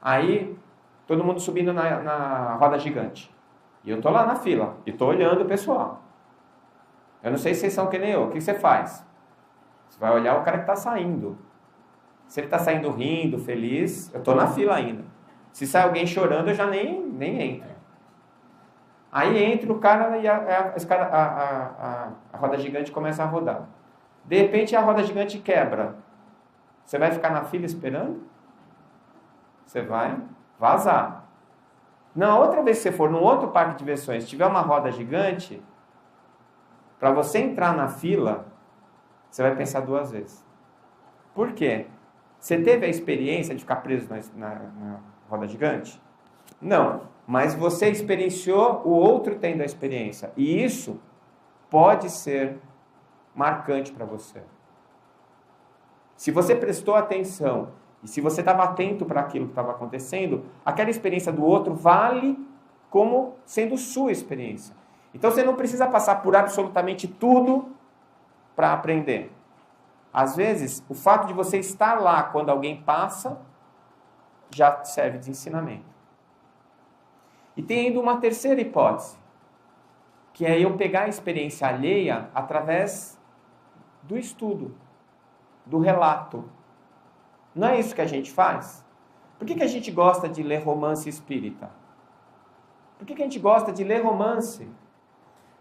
Aí todo mundo subindo na roda gigante. E eu tô lá na fila. E tô olhando o pessoal. Eu não sei se vocês são que nem eu. O que você faz? Você vai olhar o cara que está saindo. Se ele está saindo rindo, feliz, eu estou na fila ainda. Se sai alguém chorando, eu já nem entro. Aí entra o cara e a roda gigante começa a rodar. De repente a roda gigante quebra. Você vai ficar na fila esperando? Você vai vazar. Na outra vez que você for num outro parque de diversões, se tiver uma roda gigante, para você entrar na fila, você vai pensar 2 vezes. Por quê? Você teve a experiência de ficar preso na roda gigante? Não. Mas você experienciou o outro tendo a experiência. E isso pode ser marcante para você. Se você prestou atenção e se você estava atento para aquilo que estava acontecendo, aquela experiência do outro vale como sendo sua experiência. Então você não precisa passar por absolutamente tudo para aprender. Às vezes, o fato de você estar lá quando alguém passa já serve de ensinamento. E tem ainda uma terceira hipótese, que é eu pegar a experiência alheia através do estudo, do relato. Não é isso que a gente faz? Por que a gente gosta de ler romance espírita? Por que a gente gosta de ler romance?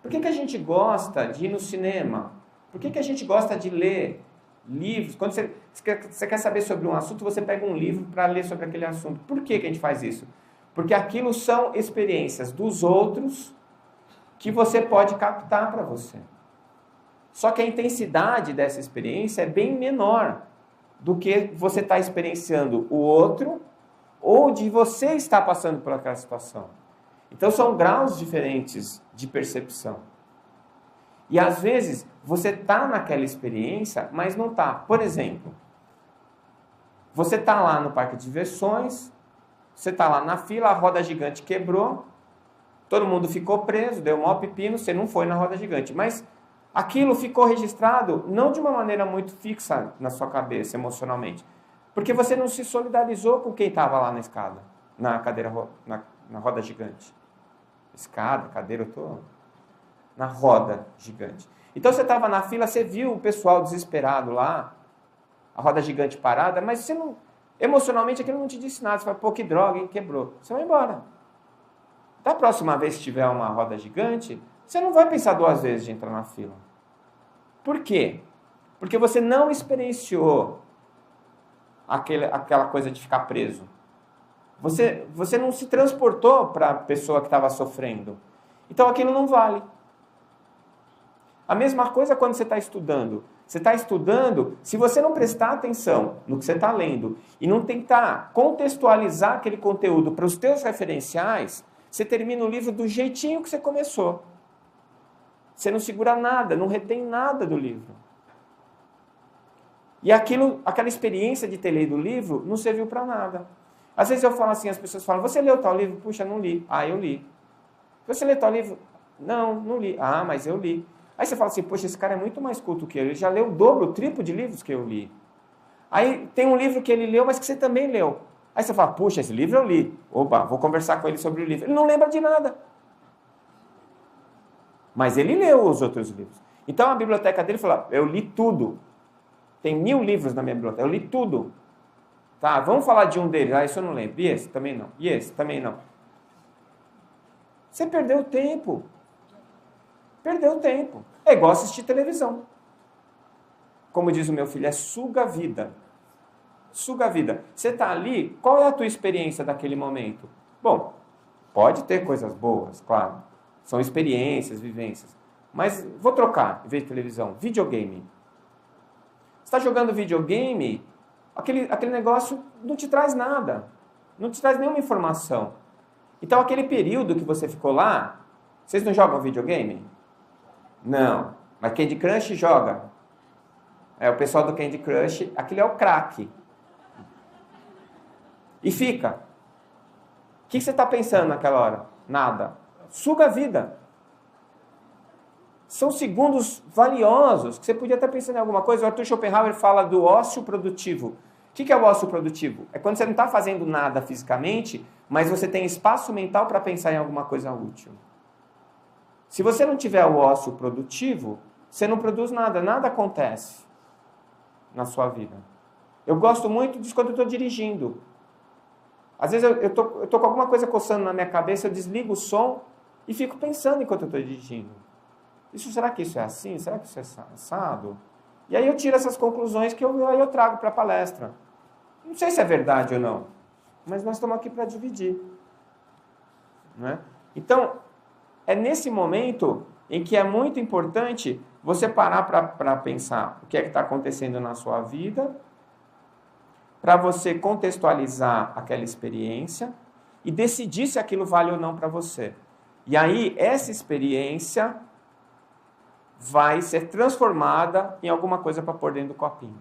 Por que a gente gosta de ir no cinema? Por que a gente gosta de ler livros? Quando você quer saber sobre um assunto, você pega um livro para ler sobre aquele assunto. Por que a gente faz isso? Porque aquilo são experiências dos outros que você pode captar para você. Só que a intensidade dessa experiência é bem menor do que você está experienciando o outro ou de você estar passando por aquela situação. Então são graus diferentes de percepção. E às vezes você está naquela experiência, mas não está. Por exemplo, você está lá no parque de diversões, você está lá na fila, a roda gigante quebrou, todo mundo ficou preso, deu um maior pepino, você não foi na roda gigante. Mas aquilo ficou registrado não de uma maneira muito fixa na sua cabeça, emocionalmente. Porque você não se solidarizou com quem estava lá na escada, na cadeira, na roda gigante. Escada, cadeira, eu estou na roda gigante. Então você estava na fila, você viu o pessoal desesperado lá, a roda gigante parada, mas você não, emocionalmente aquilo não te disse nada. Você fala, pô, que droga, hein? Quebrou. Você vai embora. Da próxima vez que tiver uma roda gigante, você não vai pensar 2 vezes de entrar na fila. Por quê? Porque você não experienciou aquela coisa de ficar preso. Você não se transportou para a pessoa que estava sofrendo. Então aquilo não vale. A mesma coisa quando você está estudando. Você está estudando, se você não prestar atenção no que você está lendo e não tentar contextualizar aquele conteúdo para os teus referenciais, você termina o livro do jeitinho que você começou. Você não segura nada, não retém nada do livro. E aquela experiência de ter lido o livro não serviu para nada. Às vezes eu falo assim, as pessoas falam, você leu tal livro? Puxa, não li. Ah, eu li. Você leu tal livro? Não li. Ah, mas eu li. Aí você fala assim, poxa, esse cara é muito mais culto que eu. Ele já leu o dobro, o triplo de livros que eu li. Aí tem um livro que ele leu, mas que você também leu. Aí você fala, puxa, esse livro eu li. Opa, vou conversar com ele sobre o livro. Ele não lembra de nada. Mas ele leu os outros livros. Então a biblioteca dele fala, eu li tudo. Tem 1000 livros na minha biblioteca, eu li tudo. Tá, vamos falar de um deles. Ah, isso eu não lembro. E esse? Também não. E esse? Também não. Você perdeu tempo. Perdeu tempo. É igual assistir televisão. Como diz o meu filho, é suga a vida. Suga a vida. Você está ali, qual é a tua experiência daquele momento? Bom, pode ter coisas boas, claro. São experiências, vivências. Mas vou trocar, em vez de televisão, videogame. Você está jogando videogame, aquele negócio não te traz nada. Não te traz nenhuma informação. Então, aquele período que você ficou lá, vocês não jogam videogame? Não. Mas Candy Crush joga. É, o pessoal do Candy Crush, aquele é o craque. E fica. O que você está pensando naquela hora? Nada. Suga a vida. São segundos valiosos, que você podia estar pensando em alguma coisa. O Arthur Schopenhauer fala do ócio produtivo, que é o ócio produtivo? É quando você não está fazendo nada fisicamente, mas você tem espaço mental para pensar em alguma coisa útil. Se você não tiver o ócio produtivo, você não produz nada, nada acontece na sua vida. Eu gosto muito disso quando eu estou dirigindo. Às vezes eu tô com alguma coisa coçando na minha cabeça, eu desligo o som e fico pensando enquanto eu estou dirigindo. Será que isso é assim? Será que isso é assado? E aí eu tiro essas conclusões que aí eu trago para a palestra. Não sei se é verdade ou não, mas nós estamos aqui para dividir. Né? Então, é nesse momento em que é muito importante você parar para pensar o que é que está acontecendo na sua vida, para você contextualizar aquela experiência e decidir se aquilo vale ou não para você. E aí, essa experiência vai ser transformada em alguma coisa para pôr dentro do copinho.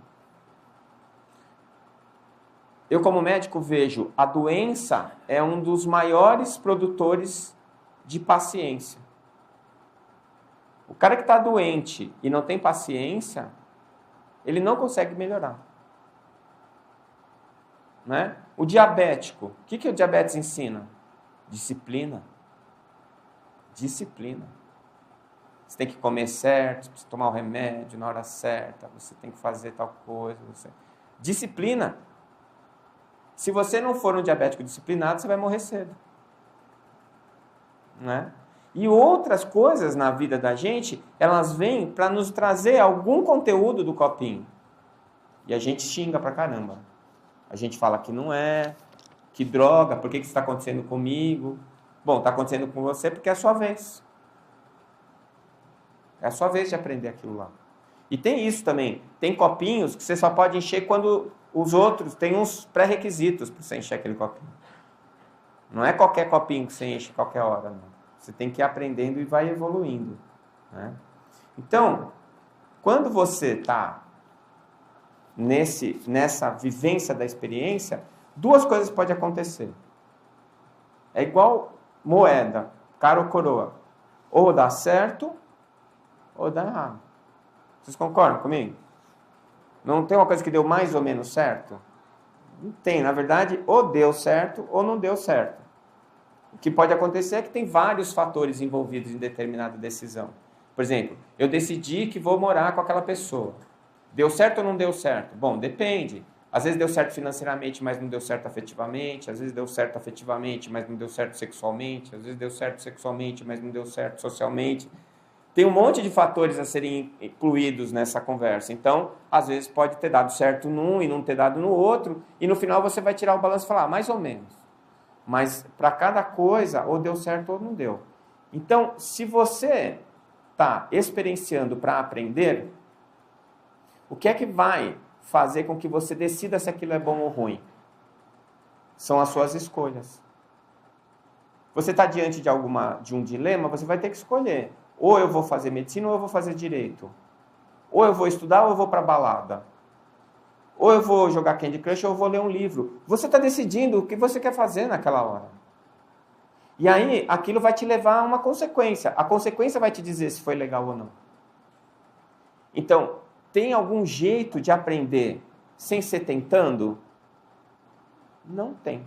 Eu, como médico, vejo a doença é um dos maiores produtores de paciência. O cara que está doente e não tem paciência, ele não consegue melhorar. Né? O diabético, o que o diabetes ensina? Disciplina. Disciplina. Você tem que comer certo, você precisa tomar o remédio na hora certa, você tem que fazer tal coisa. Disciplina. Se você não for um diabético disciplinado, você vai morrer cedo. Né? E outras coisas na vida da gente, elas vêm para nos trazer algum conteúdo do copinho. E a gente xinga pra caramba. A gente fala que não é, que droga, por que isso está acontecendo comigo? Bom, está acontecendo com você porque é a sua vez. É a sua vez de aprender aquilo lá. E tem isso também. Tem copinhos que você só pode encher quando os outros têm uns pré-requisitos para você encher aquele copinho. Não é qualquer copinho que você enche qualquer hora, não. Você tem que ir aprendendo e vai evoluindo. Né? Então, quando você está nessa vivência da experiência, duas coisas podem acontecer. É igual moeda, cara ou coroa. Ou dá certo, ou dá errado. Vocês concordam comigo? Não tem uma coisa que deu mais ou menos certo? Não tem. Na verdade, ou deu certo ou não deu certo. O que pode acontecer é que tem vários fatores envolvidos em determinada decisão. Por exemplo, eu decidi que vou morar com aquela pessoa. Deu certo ou não deu certo? Bom, depende. Às vezes deu certo financeiramente, mas não deu certo afetivamente. Às vezes deu certo afetivamente, mas não deu certo sexualmente. Às vezes deu certo sexualmente, mas não deu certo socialmente. Tem um monte de fatores a serem incluídos nessa conversa. Então, às vezes pode ter dado certo num e não ter dado no outro. E no final você vai tirar o balanço e falar, mais ou menos. Mas para cada coisa, ou deu certo ou não deu. Então, se você está experienciando para aprender, o que é que vai fazer com que você decida se aquilo é bom ou ruim? São as suas escolhas. Você está diante de um dilema, você vai ter que escolher. Ou eu vou fazer medicina ou eu vou fazer direito. Ou eu vou estudar ou eu vou para a balada. Ou eu vou jogar Candy Crush ou eu vou ler um livro. Você está decidindo o que você quer fazer naquela hora. E aí, aquilo vai te levar a uma consequência. A consequência vai te dizer se foi legal ou não. Então, tem algum jeito de aprender sem ser tentando? Não tem.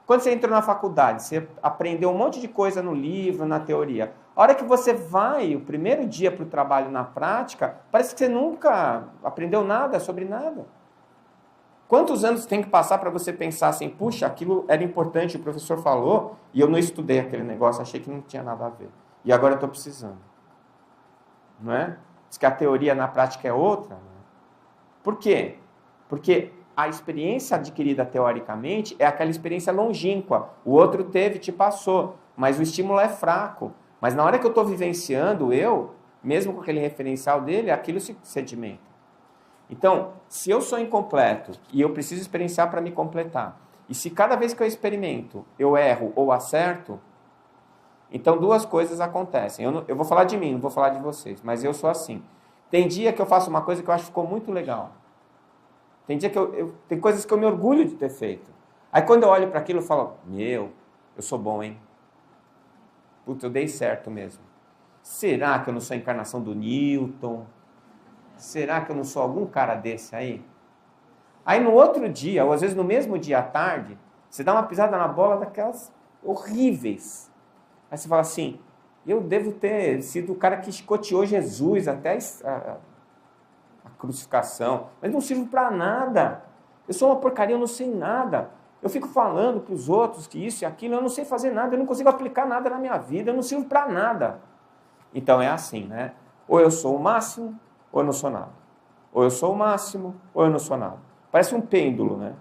Quando você entrou na faculdade, você aprendeu um monte de coisa no livro, na teoria. A hora que você vai, o primeiro dia para o trabalho na prática, parece que você nunca aprendeu nada sobre nada. Quantos anos tem que passar para você pensar assim, puxa, aquilo era importante, o professor falou, e eu não estudei aquele negócio, achei que não tinha nada a ver. E agora eu estou precisando. Não é? Diz que a teoria na prática é outra. Né? Por quê? Porque a experiência adquirida teoricamente é aquela experiência longínqua. O outro teve, te passou, mas o estímulo é fraco. Mas na hora que eu estou vivenciando, mesmo com aquele referencial dele, aquilo se sedimenta. Então, se eu sou incompleto e eu preciso experienciar para me completar, e se cada vez que eu experimento eu erro ou acerto, então duas coisas acontecem. Eu vou falar de mim, não vou falar de vocês, mas eu sou assim. Tem dia que eu faço uma coisa que eu acho que ficou muito legal. Tem dia que tem coisas que eu me orgulho de ter feito. Aí quando eu olho para aquilo eu falo, eu sou bom, hein? Puta, eu dei certo mesmo. Será que eu não sou a encarnação do Newton? Será que eu não sou algum cara desse aí? Aí no outro dia, ou às vezes no mesmo dia à tarde, você dá uma pisada na bola daquelas horríveis. Aí você fala assim, eu devo ter sido o cara que chicoteou Jesus até a crucificação, mas não sirvo para nada. Eu sou uma porcaria, eu não sei nada. Eu fico falando para os outros que isso e aquilo, eu não sei fazer nada, eu não consigo aplicar nada na minha vida, eu não sirvo para nada. Então é assim, né? Ou eu sou o máximo, ou eu não sou nada. Ou eu sou o máximo, ou eu não sou nada. Parece um pêndulo, né?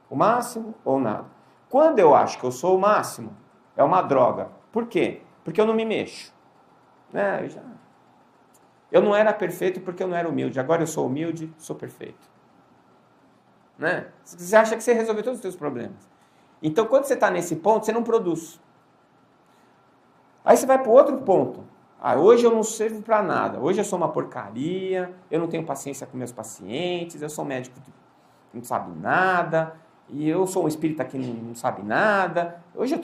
O máximo ou nada. Quando eu acho que eu sou o máximo, é uma droga. Por quê? Porque eu não me mexo. Né? Eu não era perfeito porque eu não era humilde. Agora eu sou humilde, sou perfeito. Né? Você acha que você resolveu todos os seus problemas. Então, quando você está nesse ponto, você não produz. Aí você vai para o outro ponto. Hoje eu não sirvo para nada. Hoje eu sou uma porcaria, eu não tenho paciência com meus pacientes, eu sou médico que não sabe nada, e eu sou um espírita que não sabe nada. Hoje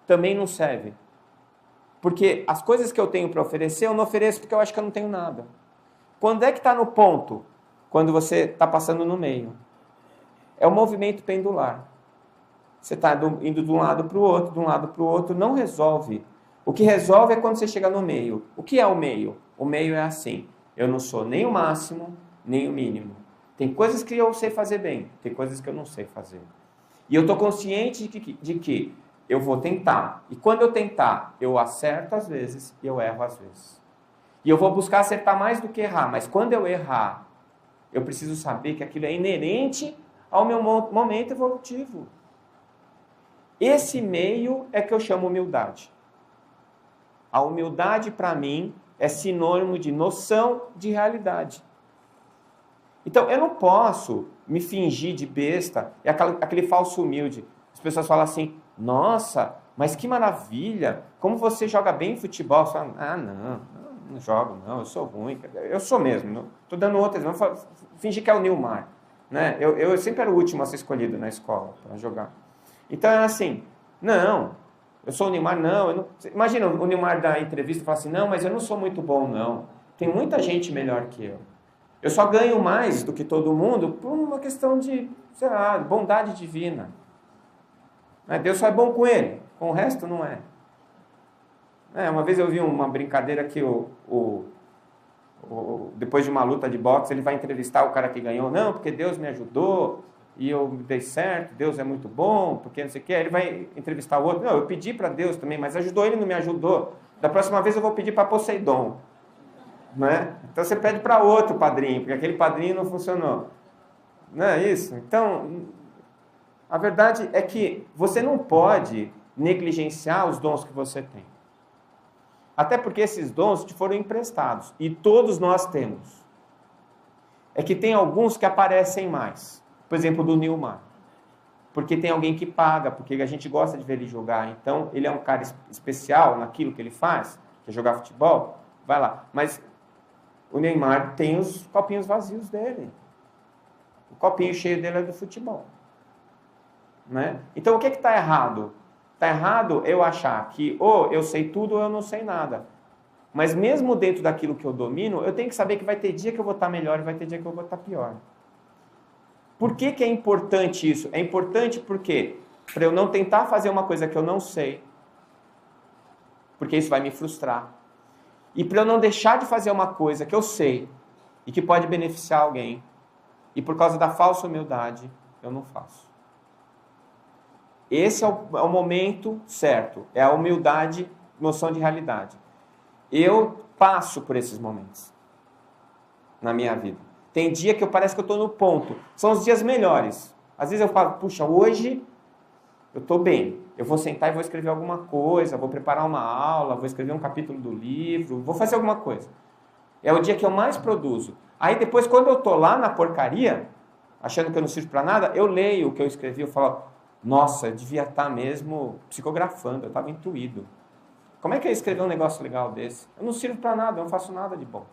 também não serve. Porque as coisas que eu tenho para oferecer, eu não ofereço porque eu acho que eu não tenho nada. Quando é que está no ponto? Quando você está passando no meio. É o movimento pendular. Você está indo de um lado para o outro, de um lado para o outro, não resolve. O que resolve é quando você chega no meio. O que é o meio? O meio é assim, eu não sou nem o máximo, nem o mínimo. Tem coisas que eu sei fazer bem, tem coisas que eu não sei fazer. E eu estou consciente de que eu vou tentar. E quando eu tentar, eu acerto às vezes e eu erro às vezes. E eu vou buscar acertar mais do que errar. Mas quando eu errar, eu preciso saber que aquilo é inerente ao meu momento evolutivo. Esse meio é que eu chamo humildade. A humildade, para mim, é sinônimo de noção de realidade. Então, eu não posso me fingir de besta, e aquele falso humilde. As pessoas falam assim, nossa, mas que maravilha, como você joga bem futebol. Você fala, não jogo, não, eu sou ruim. Eu sou mesmo, estou dando outro exemplo, fingir que é o Nilmar. Né? Eu sempre era o último a ser escolhido na escola para jogar. Então, é assim, não, eu sou o Nilmar, não. Imagina o Nilmar da entrevista falar assim, não, mas eu não sou muito bom, não. Tem muita gente melhor que eu. Eu só ganho mais do que todo mundo por uma questão de, sei lá, bondade divina. Deus só é bom com ele, com o resto não é. Uma vez eu vi uma brincadeira que depois de uma luta de boxe, ele vai entrevistar o cara que ganhou. Não, porque Deus me ajudou e eu dei certo, Deus é muito bom, porque não sei o que. Aí ele vai entrevistar o outro. Não, eu pedi para Deus também, mas ajudou ele, não me ajudou. Da próxima vez eu vou pedir para Poseidon. Né? Então você pede para outro padrinho, porque aquele padrinho não funcionou. Não é isso? Então, a verdade é que você não pode negligenciar os dons que você tem. Até porque esses dons te foram emprestados. E todos nós temos. É que tem alguns que aparecem mais. Por exemplo, do Nilmar. Porque tem alguém que paga, porque a gente gosta de ver ele jogar. Então, ele é um cara especial naquilo que ele faz, que é jogar futebol. Vai lá. Mas o Neymar tem os copinhos vazios dele. O copinho cheio dele é do futebol. Né? Então, o que está errado? Está errado eu achar que ou eu sei tudo ou eu não sei nada. Mas mesmo dentro daquilo que eu domino, eu tenho que saber que vai ter dia que eu vou estar melhor e vai ter dia que eu vou estar pior. Por que é importante isso? É importante porque para eu não tentar fazer uma coisa que eu não sei, porque isso vai me frustrar. E para eu não deixar de fazer uma coisa que eu sei e que pode beneficiar alguém, e por causa da falsa humildade, eu não faço. Esse é o momento certo, é a humildade, noção de realidade. Eu passo por esses momentos na minha vida. Tem dia que parece que eu estou no ponto. São os dias melhores. Às vezes eu falo, puxa, hoje eu estou bem. Eu vou sentar e vou escrever alguma coisa, vou preparar uma aula, vou escrever um capítulo do livro, vou fazer alguma coisa. É o dia que eu mais produzo. Aí depois, quando eu estou lá na porcaria, achando que eu não sirvo para nada, eu leio o que eu escrevi, eu falo, nossa, eu devia estar mesmo psicografando, eu estava intuído. Como é que eu ia escrever um negócio legal desse? Eu não sirvo para nada, eu não faço nada de bom.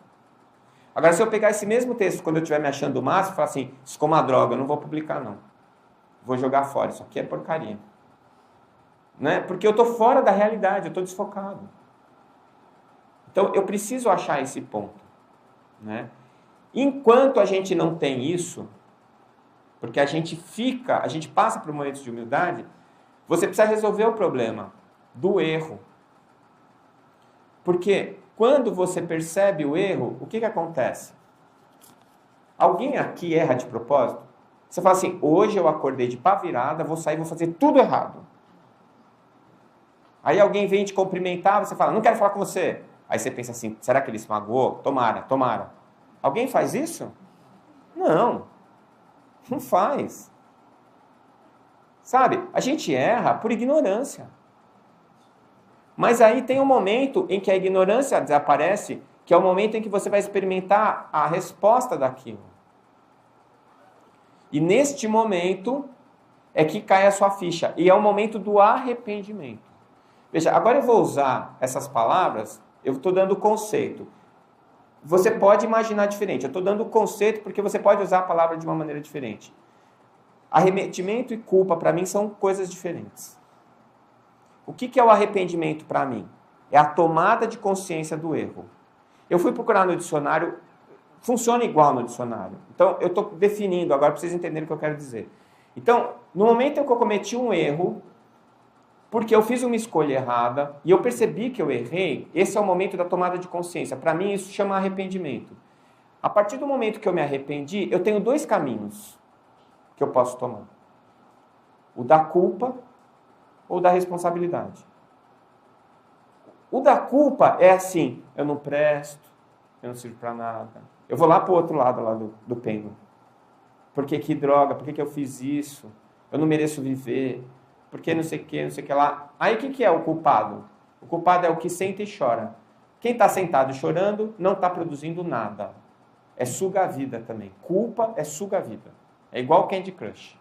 Agora, se eu pegar esse mesmo texto, quando eu estiver me achando o máximo, e falar assim, isso como uma droga, eu não vou publicar, não. Vou jogar fora, isso aqui é porcaria. Né? Porque eu estou fora da realidade, eu estou desfocado. Então, eu preciso achar esse ponto. Né? Enquanto a gente não tem isso, Porque a gente passa por momentos de humildade, você precisa resolver o problema do erro. Porque quando você percebe o erro, o que acontece? Alguém aqui erra de propósito? Você fala assim, hoje eu acordei de pá virada, vou sair e vou fazer tudo errado. Aí alguém vem te cumprimentar, você fala, não quero falar com você. Aí você pensa assim, será que ele se magoou? Tomara. Alguém faz isso? Não faz. Sabe, a gente erra por ignorância. Mas aí tem um momento em que a ignorância desaparece, que é o momento em que você vai experimentar a resposta daquilo. E neste momento é que cai a sua ficha. E é o momento do arrependimento. Veja, agora eu vou usar essas palavras, eu estou dando o conceito. Você pode imaginar diferente. Eu estou dando o conceito porque você pode usar a palavra de uma maneira diferente. Arrependimento e culpa, para mim, são coisas diferentes. O que é o arrependimento para mim? É a tomada de consciência do erro. Eu fui procurar no dicionário, funciona igual no dicionário. Então, eu estou definindo agora para vocês entenderem o que eu quero dizer. Então, no momento em que eu cometi um erro, porque eu fiz uma escolha errada, e eu percebi que eu errei, esse é o momento da tomada de consciência. Para mim, isso chama arrependimento. A partir do momento que eu me arrependi, eu tenho 2 caminhos que eu posso tomar. O da culpa ou da responsabilidade. O da culpa é assim, eu não presto, eu não sirvo para nada. Eu vou lá para o outro lado lá do pêndulo. Por que droga? Por que eu fiz isso? Eu não mereço viver. Por que não sei o que lá. Aí o que é o culpado? O culpado é o que senta e chora. Quem está sentado chorando não está produzindo nada. É suga a vida também. Culpa é suga a vida. É igual Candy Crush.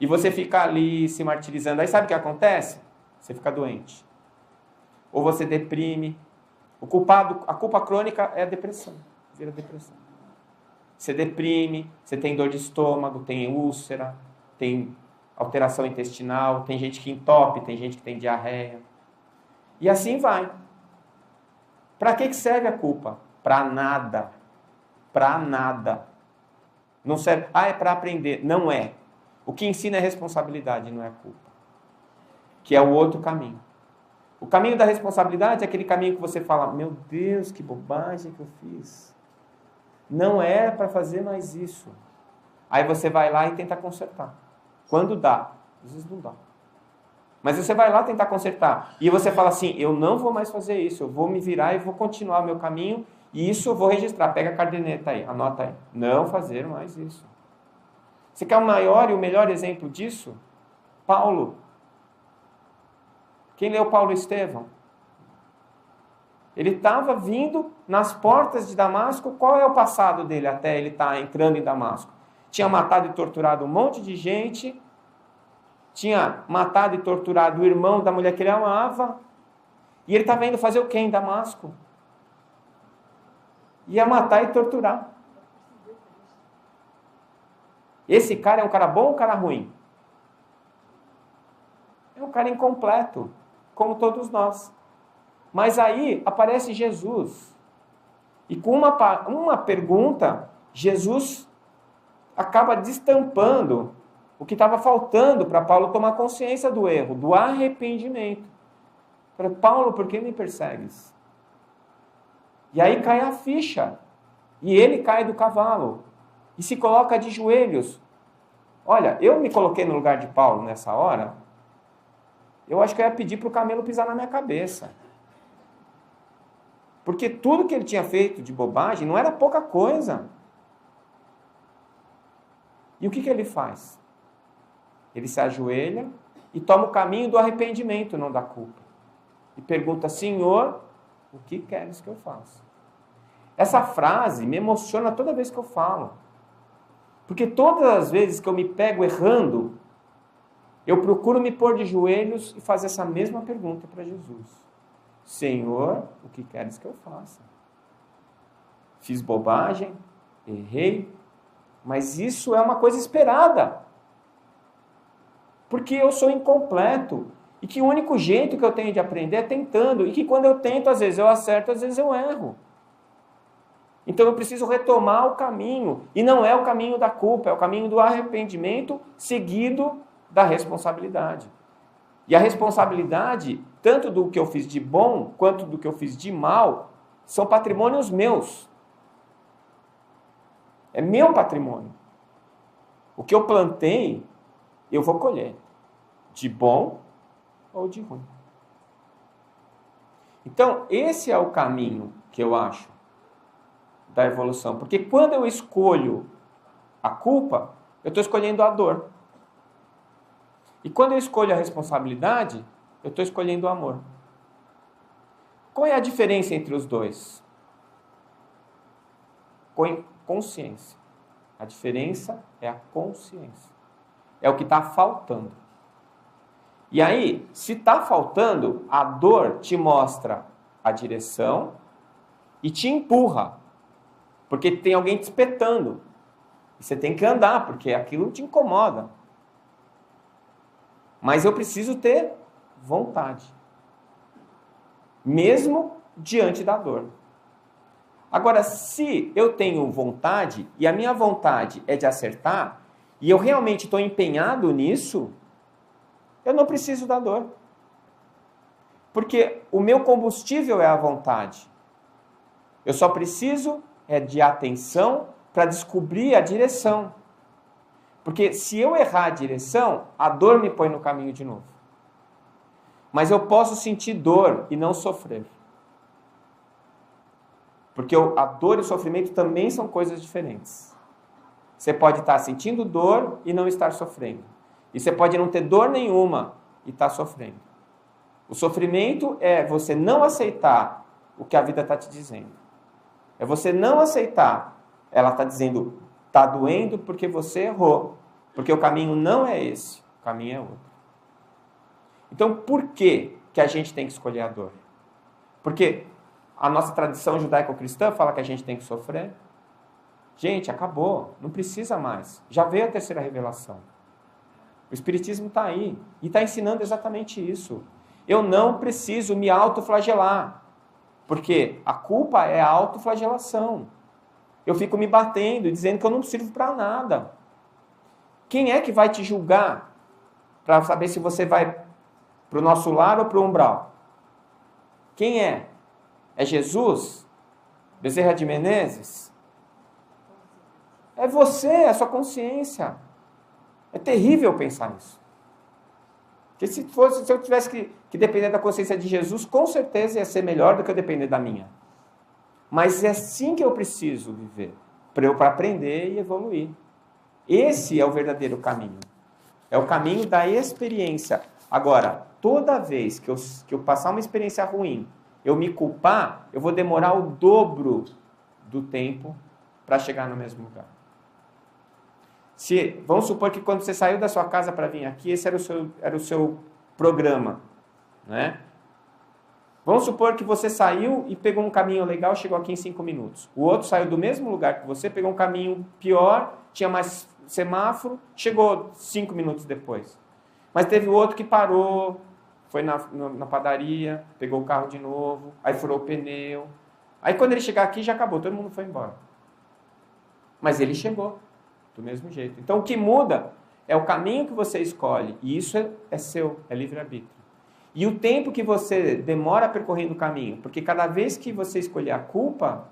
E você fica ali se martirizando. Aí sabe o que acontece? Você fica doente. Ou você deprime. A culpa crônica é a depressão. Vira depressão. Você deprime, você tem dor de estômago, tem úlcera, tem alteração intestinal, tem gente que entope, tem gente que tem diarreia. E assim vai. Para que serve a culpa? Para nada. Para nada. Não serve. É para aprender. Não é. O que ensina é responsabilidade, não é culpa. Que é o outro caminho. O caminho da responsabilidade é aquele caminho que você fala, meu Deus, que bobagem que eu fiz. Não era para fazer mais isso. Aí você vai lá e tenta consertar. Quando dá. Às vezes não dá. Mas você vai lá tentar consertar. E você fala assim, eu não vou mais fazer isso. Eu vou me virar e vou continuar o meu caminho. E isso eu vou registrar. Pega a caderneta aí, anota aí. Não fazer mais isso. Você quer o maior e o melhor exemplo disso? Paulo. Quem leu Paulo Estevão? Ele estava vindo nas portas de Damasco. Qual é o passado dele até ele estar entrando em Damasco? Tinha matado e torturado um monte de gente. Tinha matado e torturado o irmão da mulher que ele amava. E ele estava indo fazer o quê em Damasco? Ia matar e torturar. Esse cara é um cara bom ou um cara ruim? É um cara incompleto, como todos nós. Mas aí aparece Jesus. E com uma pergunta, Jesus acaba destampando o que estava faltando para Paulo tomar consciência do erro, do arrependimento. Para Paulo, por que me persegues? E aí cai a ficha. E ele cai do cavalo. E se coloca de joelhos. Olha, eu me coloquei no lugar de Paulo nessa hora. Eu acho que eu ia pedir para o camelo pisar na minha cabeça. Porque tudo que ele tinha feito de bobagem não era pouca coisa. E o que ele faz? Ele se ajoelha e toma o caminho do arrependimento, não da culpa. E pergunta, Senhor, o que queres que eu faça? Essa frase me emociona toda vez que eu falo. Porque todas as vezes que eu me pego errando, eu procuro me pôr de joelhos e fazer essa mesma pergunta para Jesus. Senhor, o que queres que eu faça? Fiz bobagem, errei, mas isso é uma coisa esperada. Porque eu sou incompleto. E que o único jeito que eu tenho de aprender é tentando. E que quando eu tento, às vezes eu acerto, às vezes eu erro. Então eu preciso retomar o caminho. E não é o caminho da culpa, é o caminho do arrependimento seguido da responsabilidade. E a responsabilidade, tanto do que eu fiz de bom, quanto do que eu fiz de mal, são patrimônios meus. É meu patrimônio. O que eu plantei, eu vou colher. De bom ou de ruim. Então, esse é o caminho que eu acho da evolução. Porque quando eu escolho a culpa, eu estou escolhendo a dor. E quando eu escolho a responsabilidade, eu estou escolhendo o amor. Qual é a diferença entre os dois? Consciência. A diferença é a consciência. É o que está faltando. E aí, se está faltando, a dor te mostra a direção e te empurra. Porque tem alguém te espetando. E você tem que andar, porque aquilo te incomoda. Mas eu preciso ter vontade. Mesmo diante da dor. Agora, se eu tenho vontade, e a minha vontade é de acertar, e eu realmente estou empenhado nisso, eu não preciso da dor. Porque o meu combustível é a vontade. Eu só preciso de atenção para descobrir a direção. Porque se eu errar a direção, a dor me põe no caminho de novo. Mas eu posso sentir dor e não sofrer. Porque a dor e o sofrimento também são coisas diferentes. Você pode estar sentindo dor e não estar sofrendo. E você pode não ter dor nenhuma e estar sofrendo. O sofrimento é você não aceitar o que a vida está te dizendo. É você não aceitar. Ela está dizendo, está doendo porque você errou. Porque o caminho não é esse, o caminho é outro. Então, por que a gente tem que escolher a dor? Porque a nossa tradição judaico-cristã fala que a gente tem que sofrer. Gente, acabou, não precisa mais. Já veio a terceira revelação. O Espiritismo está aí e está ensinando exatamente isso. Eu não preciso me autoflagelar, porque a culpa é a autoflagelação. Eu fico me batendo e dizendo que eu não sirvo para nada. Quem é que vai te julgar para saber se você vai para o nosso lar ou para o umbral? Quem é? É Jesus? Bezerra de Menezes? É você, é a sua consciência. É terrível pensar isso. Porque se eu tivesse que depender da consciência de Jesus, com certeza ia ser melhor do que eu depender da minha. Mas é assim que eu preciso viver, para aprender e evoluir. Esse é o verdadeiro caminho. É o caminho da experiência. Agora, toda vez que eu passar uma experiência ruim, eu me culpar, eu vou demorar o dobro do tempo para chegar no mesmo lugar. Vamos supor que quando você saiu da sua casa para vir aqui, esse era o seu programa, né? Vamos supor que você saiu e pegou um caminho legal, chegou aqui em 5 minutos. O outro saiu do mesmo lugar que você, pegou um caminho pior, tinha mais semáforo, chegou 5 minutos depois. Mas teve outro que parou, foi na padaria, pegou o carro de novo, aí furou o pneu. Aí quando ele chegar aqui, já acabou, todo mundo foi embora. Mas ele chegou, do mesmo jeito. Então o que muda é o caminho que você escolhe, e isso é seu, é livre-arbítrio. E o tempo que você demora percorrendo o caminho, porque cada vez que você escolher a culpa,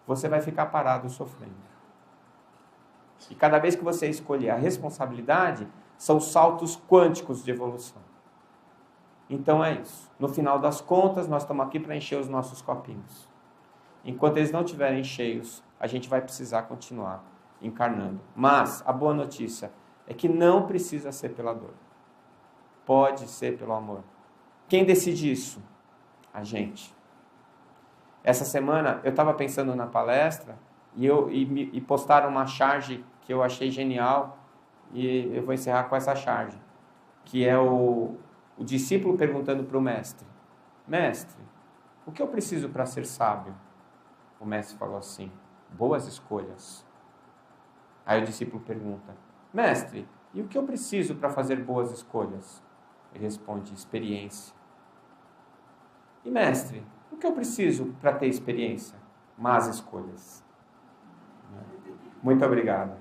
você vai ficar parado sofrendo. E cada vez que você escolher a responsabilidade, são saltos quânticos de evolução. Então é isso. No final das contas, nós estamos aqui para encher os nossos copinhos. Enquanto eles não estiverem cheios, a gente vai precisar continuar encarnando. Mas a boa notícia é que não precisa ser pela dor. Pode ser pelo amor. Quem decide isso? A gente. Essa semana eu estava pensando na palestra e postaram uma charge que eu achei genial e eu vou encerrar com essa charge, que é o discípulo perguntando para o mestre: Mestre, o que eu preciso para ser sábio? O mestre falou assim: boas escolhas. Aí o discípulo pergunta: Mestre, e o que eu preciso para fazer boas escolhas? Ele responde: experiência. E mestre, o que eu preciso para ter experiência? Más escolhas. Muito obrigado.